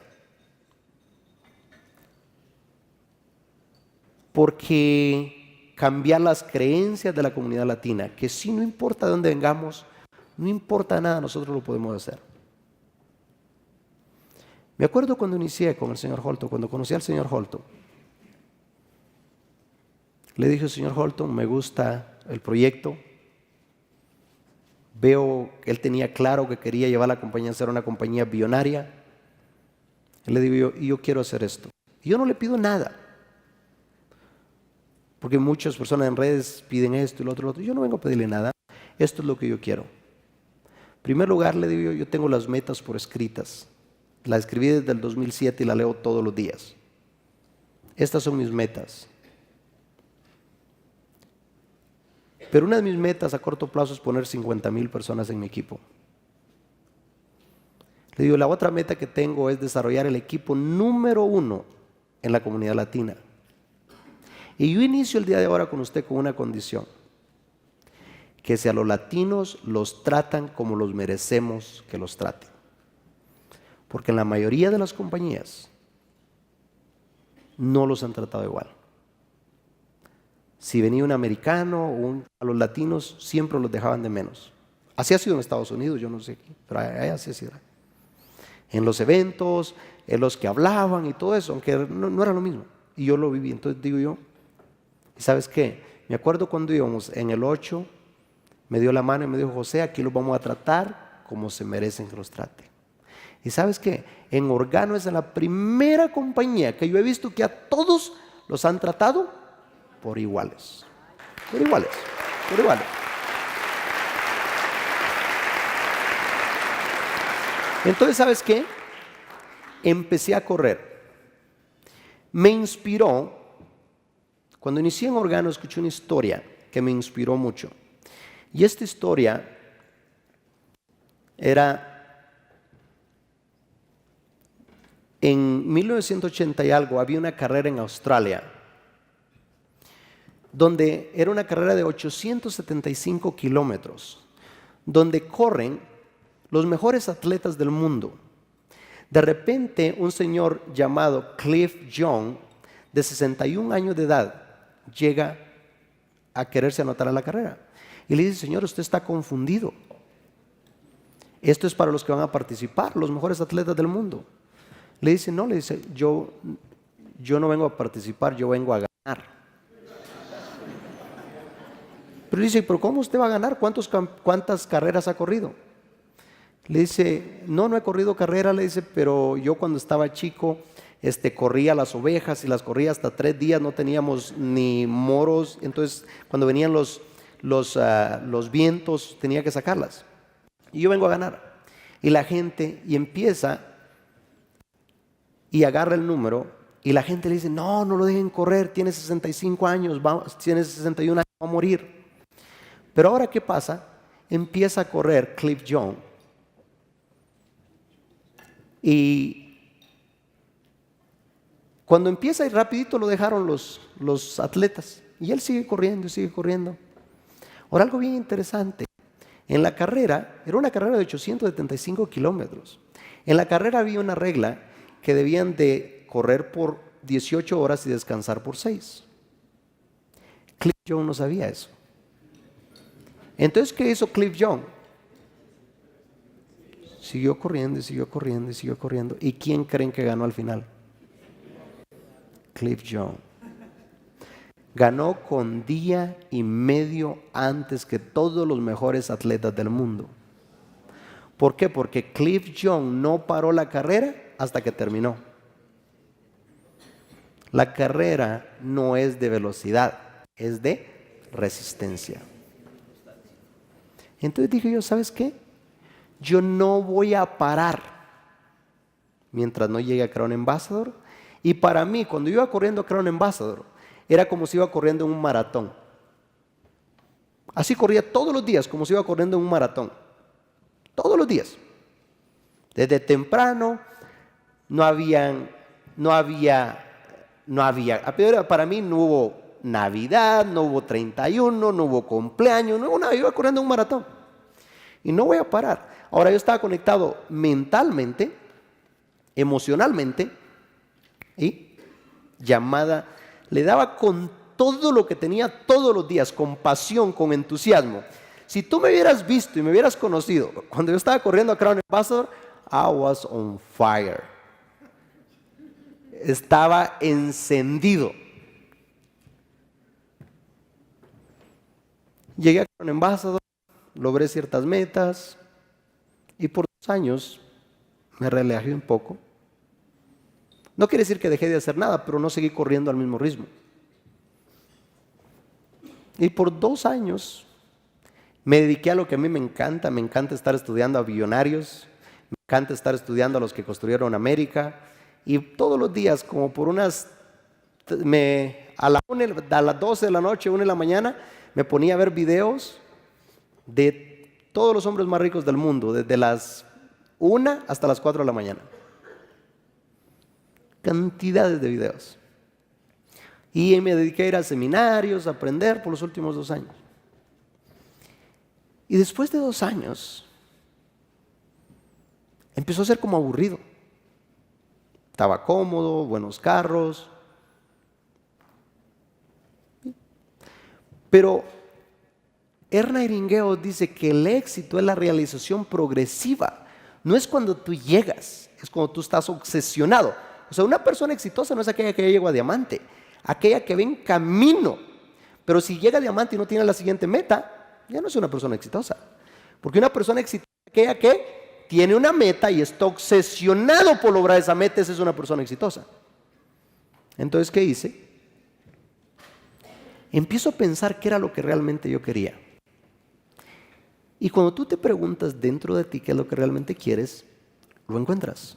Porque cambiar las creencias de la comunidad latina, que si no importa de dónde vengamos, no importa nada, nosotros lo podemos hacer. Me acuerdo cuando inicié con el señor Holton, cuando conocí al señor Holton, le dije: señor Holton, me gusta el proyecto, veo que él tenía claro que quería llevar la compañía a ser una compañía billonaria. Le digo yo quiero hacer esto. Y yo no le pido nada, porque muchas personas en redes piden esto y lo otro. Yo no vengo a pedirle nada, esto es lo que yo quiero. En primer lugar, le digo yo tengo las metas por escritas. La escribí desde el 2007 y la leo todos los días. Estas son mis metas. Pero una de mis metas a corto plazo es poner 50,000 personas en mi equipo. Le digo, la otra meta que tengo es desarrollar el equipo número 1 en la comunidad latina. Y yo inicio el día de ahora con usted con una condición: que si a los latinos los tratan como los merecemos que los traten. Porque en la mayoría de las compañías no los han tratado igual. Si venía un americano a los latinos siempre los dejaban de menos. Así ha sido en Estados Unidos, yo no sé aquí, pero allá así ha sido. En los eventos, en los que hablaban y todo eso, aunque no era lo mismo. Y yo lo viví. Entonces digo yo, ¿y sabes qué? Me acuerdo cuando íbamos en el 8, me dio la mano y me dijo: José, aquí los vamos a tratar como se merecen que los trate. ¿Y sabes qué? En Organo es la primera compañía que yo he visto que a todos los han tratado por iguales. Por iguales. Por iguales. Entonces, ¿sabes qué? Empecé a correr. Me inspiró. Cuando inicié en Organo, escuché una historia que me inspiró mucho. Y esta historia era en 1980 y algo. Había una carrera en Australia, donde era una carrera de 875 kilómetros, donde corren los mejores atletas del mundo. De repente, un señor llamado Cliff Young, de 61 años de edad, llega a quererse anotar a la carrera. Y le dice: señor, usted está confundido. Esto es para los que van a participar, los mejores atletas del mundo. Le dice: no, le dice, yo no vengo a participar, yo vengo a ganar. Pero dice: ¿pero cómo usted va a ganar? ¿Cuántas carreras ha corrido? Le dice: no he corrido carrera, le dice, pero yo cuando estaba chico corría las ovejas y las corría hasta 3 días, no teníamos ni moros, entonces cuando venían los vientos tenía que sacarlas. Y yo vengo a ganar. Y la gente, y empieza y agarra el número, y la gente le dice: no lo dejen correr, tiene 65 años, tiene 61 años, va a morir. Pero ahora, ¿qué pasa? Empieza a correr Cliff Young. Y cuando empieza y rapidito lo dejaron los atletas. Y él sigue corriendo y sigue corriendo. Ahora, algo bien interesante. En la carrera, era una carrera de 875 kilómetros. En la carrera había una regla que debían de correr por 18 horas y descansar por 6. Cliff Young no sabía eso. Entonces, ¿qué hizo Cliff Young? Siguió corriendo y siguió corriendo y siguió corriendo. ¿Y quién creen que ganó al final? Cliff Young. Ganó con día y medio antes que todos los mejores atletas del mundo. ¿Por qué? Porque Cliff Young no paró la carrera hasta que terminó. La carrera no es de velocidad, es de resistencia. Entonces dije yo: ¿sabes qué? Yo no voy a parar mientras no llegue a Crown Ambassador. Y para mí, cuando iba corriendo a Crown Ambassador, era como si iba corriendo en un maratón. Así corría todos los días, como si iba corriendo en un maratón. Todos los días. Desde temprano, para mí no hubo Navidad, no hubo 31, no hubo cumpleaños, no hubo nada, iba corriendo un maratón. Y no voy a parar. Ahora yo estaba conectado mentalmente, emocionalmente, y llamada, le daba con todo lo que tenía todos los días, con pasión, con entusiasmo. Si tú me hubieras visto y me hubieras conocido cuando yo estaba corriendo a Crown Ambassador, I was on fire. Estaba encendido. Llegué a Crown Ambassador, logré ciertas metas y por 2 años me relajé un poco. No quiere decir que dejé de hacer nada, pero no seguí corriendo al mismo ritmo. Y por 2 años me dediqué a lo que a mí me encanta estar estudiando a billonarios, me encanta estar estudiando a los que construyeron América, y todos los días, como por a las 12 de la noche, 1 de la mañana, me ponía a ver videos de todos los hombres más ricos del mundo, desde las 1 hasta las 4 de la mañana. Cantidades de videos. Y me dediqué a ir a seminarios, a aprender por los últimos 2 años. Y después de 2 años, empezó a ser como aburrido. Estaba cómodo, buenos carros. Pero Erna Iringeo dice que el éxito es la realización progresiva. No es cuando tú llegas, es cuando tú estás obsesionado. O sea, una persona exitosa no es aquella que ya llegó a diamante, aquella que ve en camino. Pero si llega a diamante y no tiene la siguiente meta, ya no es una persona exitosa. Porque una persona exitosa es aquella que tiene una meta y está obsesionado por lograr esa meta, esa es una persona exitosa. Entonces, ¿qué hice? Empiezo a pensar qué era lo que realmente yo quería. Y cuando tú te preguntas dentro de ti qué es lo que realmente quieres, lo encuentras.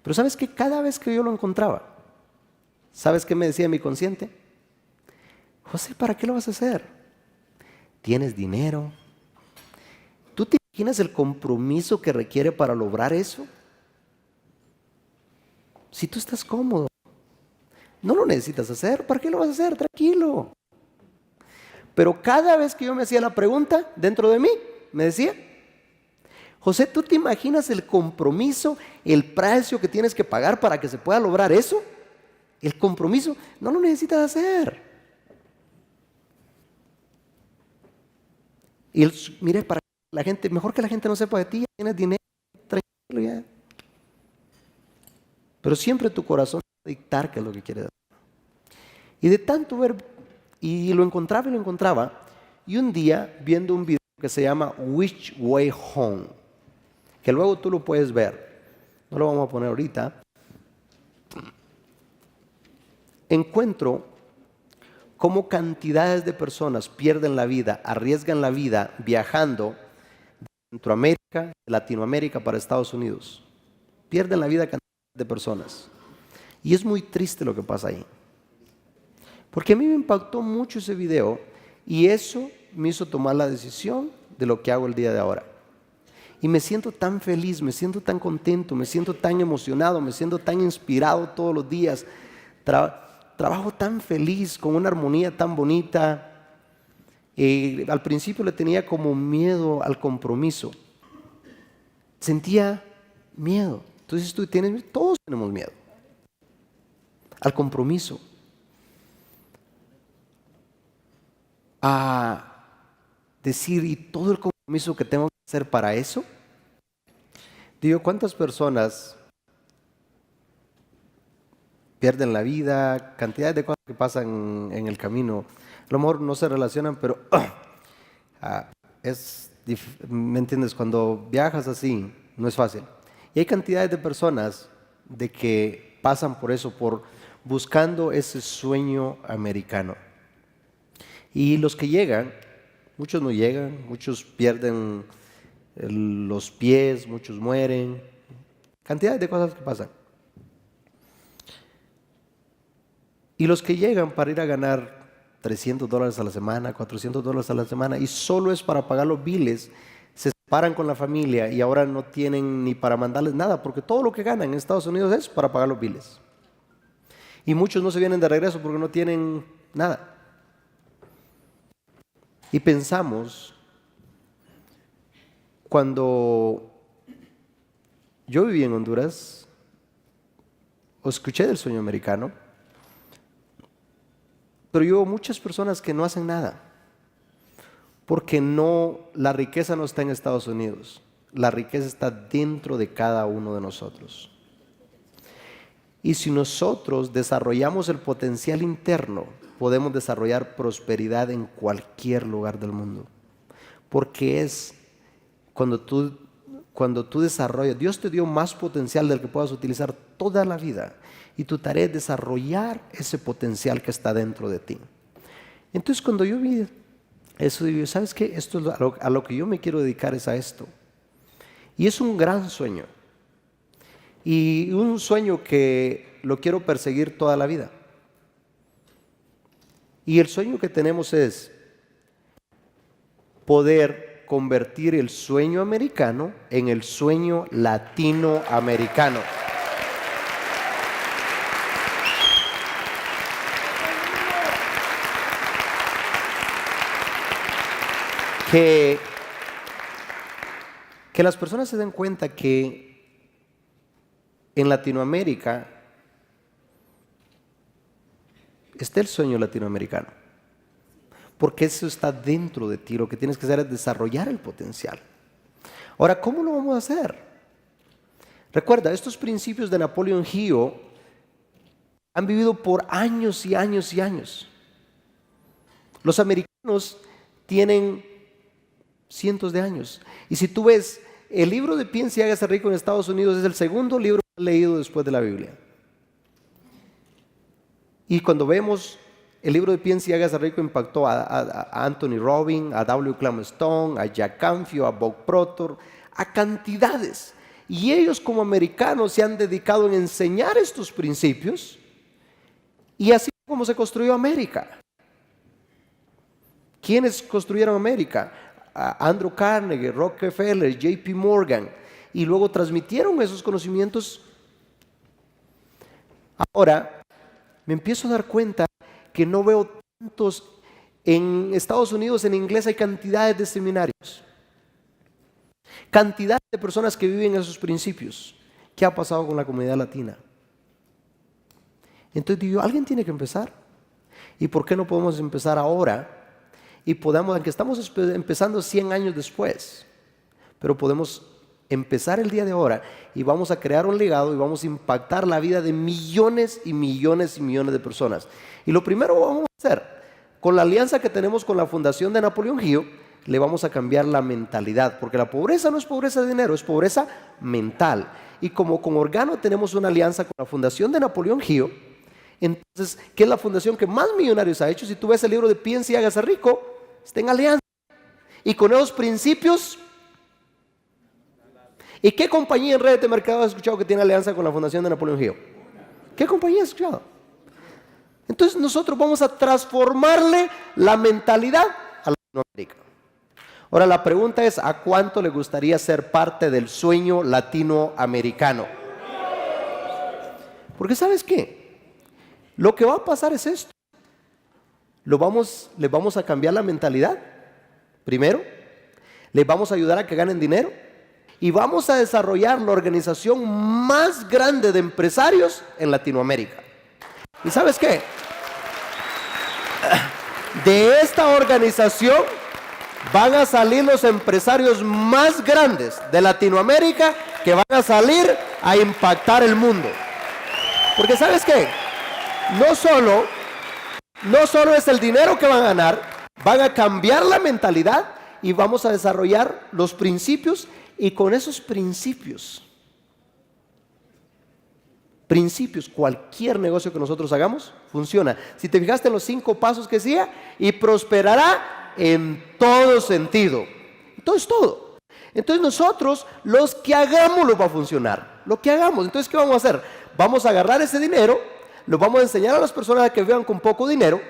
Pero ¿sabes qué? Cada vez que yo lo encontraba, ¿sabes qué me decía mi consciente? José, ¿para qué lo vas a hacer? ¿Tienes dinero? ¿Tú te imaginas el compromiso que requiere para lograr eso? Si tú estás cómodo, no lo necesitas hacer. ¿Para qué lo vas a hacer? Tranquilo. Pero cada vez que yo me hacía la pregunta, dentro de mí, me decía, José, ¿tú te imaginas el compromiso, el precio que tienes que pagar para que se pueda lograr eso? El compromiso, no lo necesitas hacer. Y mire, para la gente, mejor que la gente no sepa de ti, ya tienes dinero, tranquilo ya. Pero siempre tu corazón va a dictar qué es lo que quieres hacer. Y de tanto ver, y lo encontraba, y un día viendo un video que se llama Which Way Home, que luego tú lo puedes ver, no lo vamos a poner ahorita, encuentro cómo cantidades de personas pierden la vida, arriesgan la vida viajando de Centroamérica, de Latinoamérica para Estados Unidos. Pierden la vida cantidades de personas. Y es muy triste lo que pasa ahí. Porque a mí me impactó mucho ese video y eso me hizo tomar la decisión de lo que hago el día de ahora. Y me siento tan feliz, me siento tan contento, me siento tan emocionado, me siento tan inspirado todos los días. Trabajo tan feliz, con una armonía tan bonita. Al principio le tenía como miedo al compromiso. Sentía miedo. Entonces todos tenemos miedo al compromiso. A decir, ¿y todo el compromiso que tengo que hacer para eso? Digo, ¿cuántas personas pierden la vida? Cantidades de cosas que pasan en el camino. A lo mejor no se relacionan, pero ¿me entiendes? Cuando viajas así, no es fácil. Y hay cantidades de personas de que pasan por eso, por buscando ese sueño americano. Y los que llegan, muchos no llegan, muchos pierden los pies, muchos mueren, Cantidades de cosas que pasan. Y los que llegan para ir a ganar $300 a la semana, $400 a la semana, y solo es para pagar los biles, se separan con la familia y ahora no tienen ni para mandarles nada, porque todo lo que ganan en Estados Unidos es para pagar los biles. Y muchos no se vienen de regreso porque no tienen nada. Y pensamos, cuando yo viví en Honduras, o escuché del sueño americano, pero yo veo muchas personas que no hacen nada, porque la riqueza no está en Estados Unidos, la riqueza está dentro de cada uno de nosotros. Y si nosotros desarrollamos el potencial interno, podemos desarrollar prosperidad en cualquier lugar del mundo, porque es cuando tú desarrollas, Dios te dio más potencial del que puedas utilizar toda la vida. Y tu tarea es desarrollar ese potencial que está dentro de ti. Entonces cuando yo vi eso, digo, ¿sabes qué? Esto es a lo que yo me quiero dedicar, es a esto. Y es un gran sueño. Y un sueño que lo quiero perseguir toda la vida. Y el sueño que tenemos es poder convertir el sueño americano en el sueño latinoamericano. Que las personas se den cuenta que en Latinoamérica está el sueño latinoamericano, porque eso está dentro de ti. Lo que tienes que hacer es desarrollar el potencial. Ahora, ¿cómo lo vamos a hacer? Recuerda, estos principios de Napoleon Hill han vivido por años y años y años. Los americanos tienen cientos de años. Y si tú ves, el libro de Piensa y hágase rico en Estados Unidos es el segundo libro leído después de la Biblia. Y cuando vemos el libro de Piensa y hágase rico, impactó a Anthony Robbins, a W. Clement Stone, a Jack Canfield, a Bob Proctor, a cantidades. Y ellos como americanos se han dedicado en enseñar estos principios, y así como se construyó América. ¿Quiénes construyeron América? Andrew Carnegie, Rockefeller, JP Morgan, y luego transmitieron esos conocimientos. Ahora me empiezo a dar cuenta que no veo tantos. En Estados Unidos en inglés hay cantidades de seminarios, cantidad de personas que viven esos principios. ¿Qué ha pasado con la comunidad latina? Entonces digo, alguien tiene que empezar. ¿Y por qué no podemos empezar ahora? Y podamos, aunque estamos empezando 100 años después, pero podemos empezar el día de ahora y vamos a crear un legado y vamos a impactar la vida de millones y millones y millones de personas. Y lo primero que vamos a hacer, con la alianza que tenemos con la Fundación de Napoleon Hill, le vamos a cambiar la mentalidad, porque la pobreza no es pobreza de dinero, es pobreza mental. Y como con Organo tenemos una alianza con la Fundación de Napoleon Hill, entonces, ¿qué es la fundación que más millonarios ha hecho? Si tú ves el libro de Piensa y hágase rico, está en alianza. Y con esos principios, ¿y qué compañía en redes de mercado has escuchado que tiene alianza con la Fundación de Napoleon Hill? ¿Qué compañía has escuchado? Entonces nosotros vamos a transformarle la mentalidad a Latinoamérica. Ahora la pregunta es, ¿a cuánto le gustaría ser parte del sueño latinoamericano? Porque ¿sabes qué? Lo que va a pasar es esto. Le vamos a cambiar la mentalidad. Primero, les vamos a ayudar a que ganen dinero y vamos a desarrollar la organización más grande de empresarios en Latinoamérica. ¿Y sabes qué? De esta organización van a salir los empresarios más grandes de Latinoamérica que van a salir a impactar el mundo. Porque ¿sabes qué? No solo es el dinero que van a ganar, van a cambiar la mentalidad y vamos a desarrollar los principios, y con esos principios, cualquier negocio que nosotros hagamos funciona. Si te fijaste en los 5 pasos que decía, y prosperará en todo sentido. Entonces todo. Entonces nosotros, los que hagamos, lo va a funcionar. lo que hagamos. Entonces, ¿qué vamos a hacer? Vamos a agarrar ese dinero, lo vamos a enseñar a las personas que vivan con poco dinero.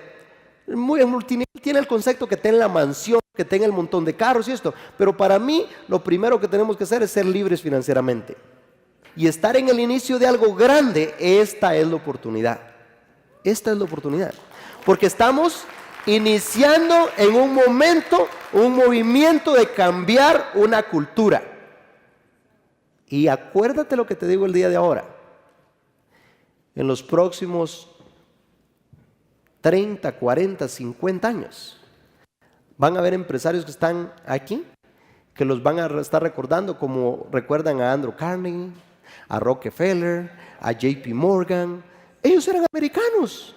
El multinivel tiene el concepto que tenga la mansión, que tenga el montón de carros y esto. Pero para mí, lo primero que tenemos que hacer es ser libres financieramente. Y estar en el inicio de algo grande, esta es la oportunidad. Esta es la oportunidad. Porque estamos iniciando en un momento, un movimiento de cambiar una cultura. Y acuérdate lo que te digo el día de ahora. En los próximos 30, 40, 50 años, van a haber empresarios que están aquí, que los van a estar recordando como recuerdan a Andrew Carnegie, a Rockefeller, a JP Morgan. Ellos eran americanos.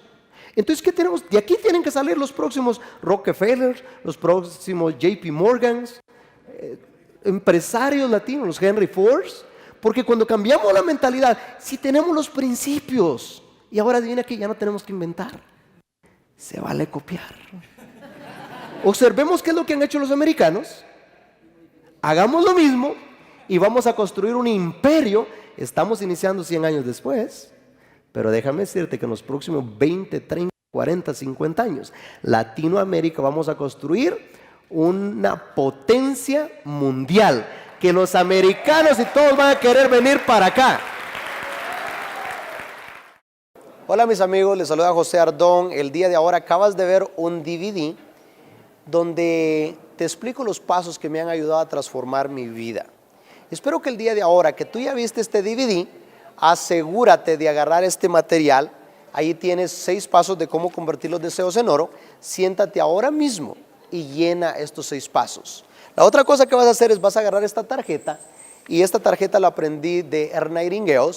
Entonces, ¿qué tenemos? De aquí tienen que salir los próximos Rockefeller, los próximos JP Morgans, empresarios latinos, los Henry Fords, porque cuando cambiamos la mentalidad, si tenemos los principios, y ahora adivina que ya no tenemos que inventar, se vale copiar. Observemos qué es lo que han hecho los americanos, hagamos lo mismo y vamos a construir un imperio. Estamos iniciando 100 años después, pero déjame decirte que en los próximos 20, 30, 40, 50 años, Latinoamérica vamos a construir una potencia mundial, que los americanos y todos van a querer venir para acá. Hola mis amigos, les saluda José Ardón. El día de ahora acabas de ver un DVD donde te explico los pasos que me han ayudado a transformar mi vida. Espero que el día de ahora que tú ya viste este DVD, asegúrate de agarrar este material. Ahí tienes 6 pasos de cómo convertir los deseos en oro. Siéntate ahora mismo y llena estos 6 pasos. La otra cosa que vas a hacer es vas a agarrar esta tarjeta, y esta tarjeta la aprendí de Earl Nightingale,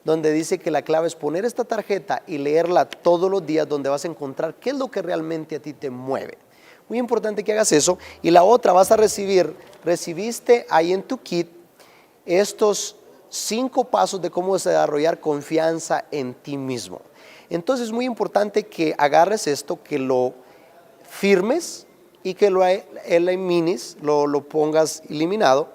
donde dice que la clave es poner esta tarjeta y leerla todos los días, donde vas a encontrar qué es lo que realmente a ti te mueve. Muy importante que hagas eso. Y la otra, vas a recibiste ahí en tu kit estos 5 pasos de cómo desarrollar confianza en ti mismo. Entonces es muy importante que agarres esto, que lo firmes y que lo elimines, lo pongas eliminado,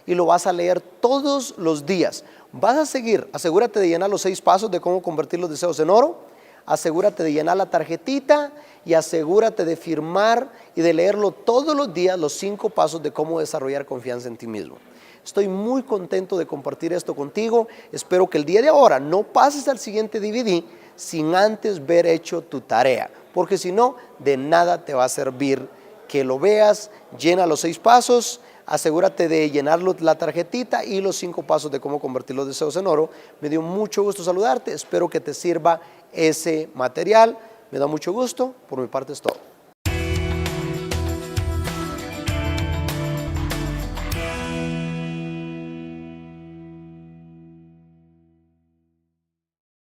y lo vas a leer todos los días. Vas a seguir, asegúrate de llenar los 6 pasos de cómo convertir los deseos en oro, asegúrate de llenar la tarjetita y asegúrate de firmar y de leerlo todos los días, los 5 pasos de cómo desarrollar confianza en ti mismo. Estoy muy contento de compartir esto contigo. Espero que el día de ahora no pases al siguiente DVD sin antes ver hecho tu tarea, porque si no, de nada te va a servir que lo veas. Llena los 6 pasos, asegúrate de llenarlo la tarjetita y los 5 pasos de cómo convertir los deseos en oro. Me dio mucho gusto saludarte, espero que te sirva ese material. Me da mucho gusto, por mi parte es todo.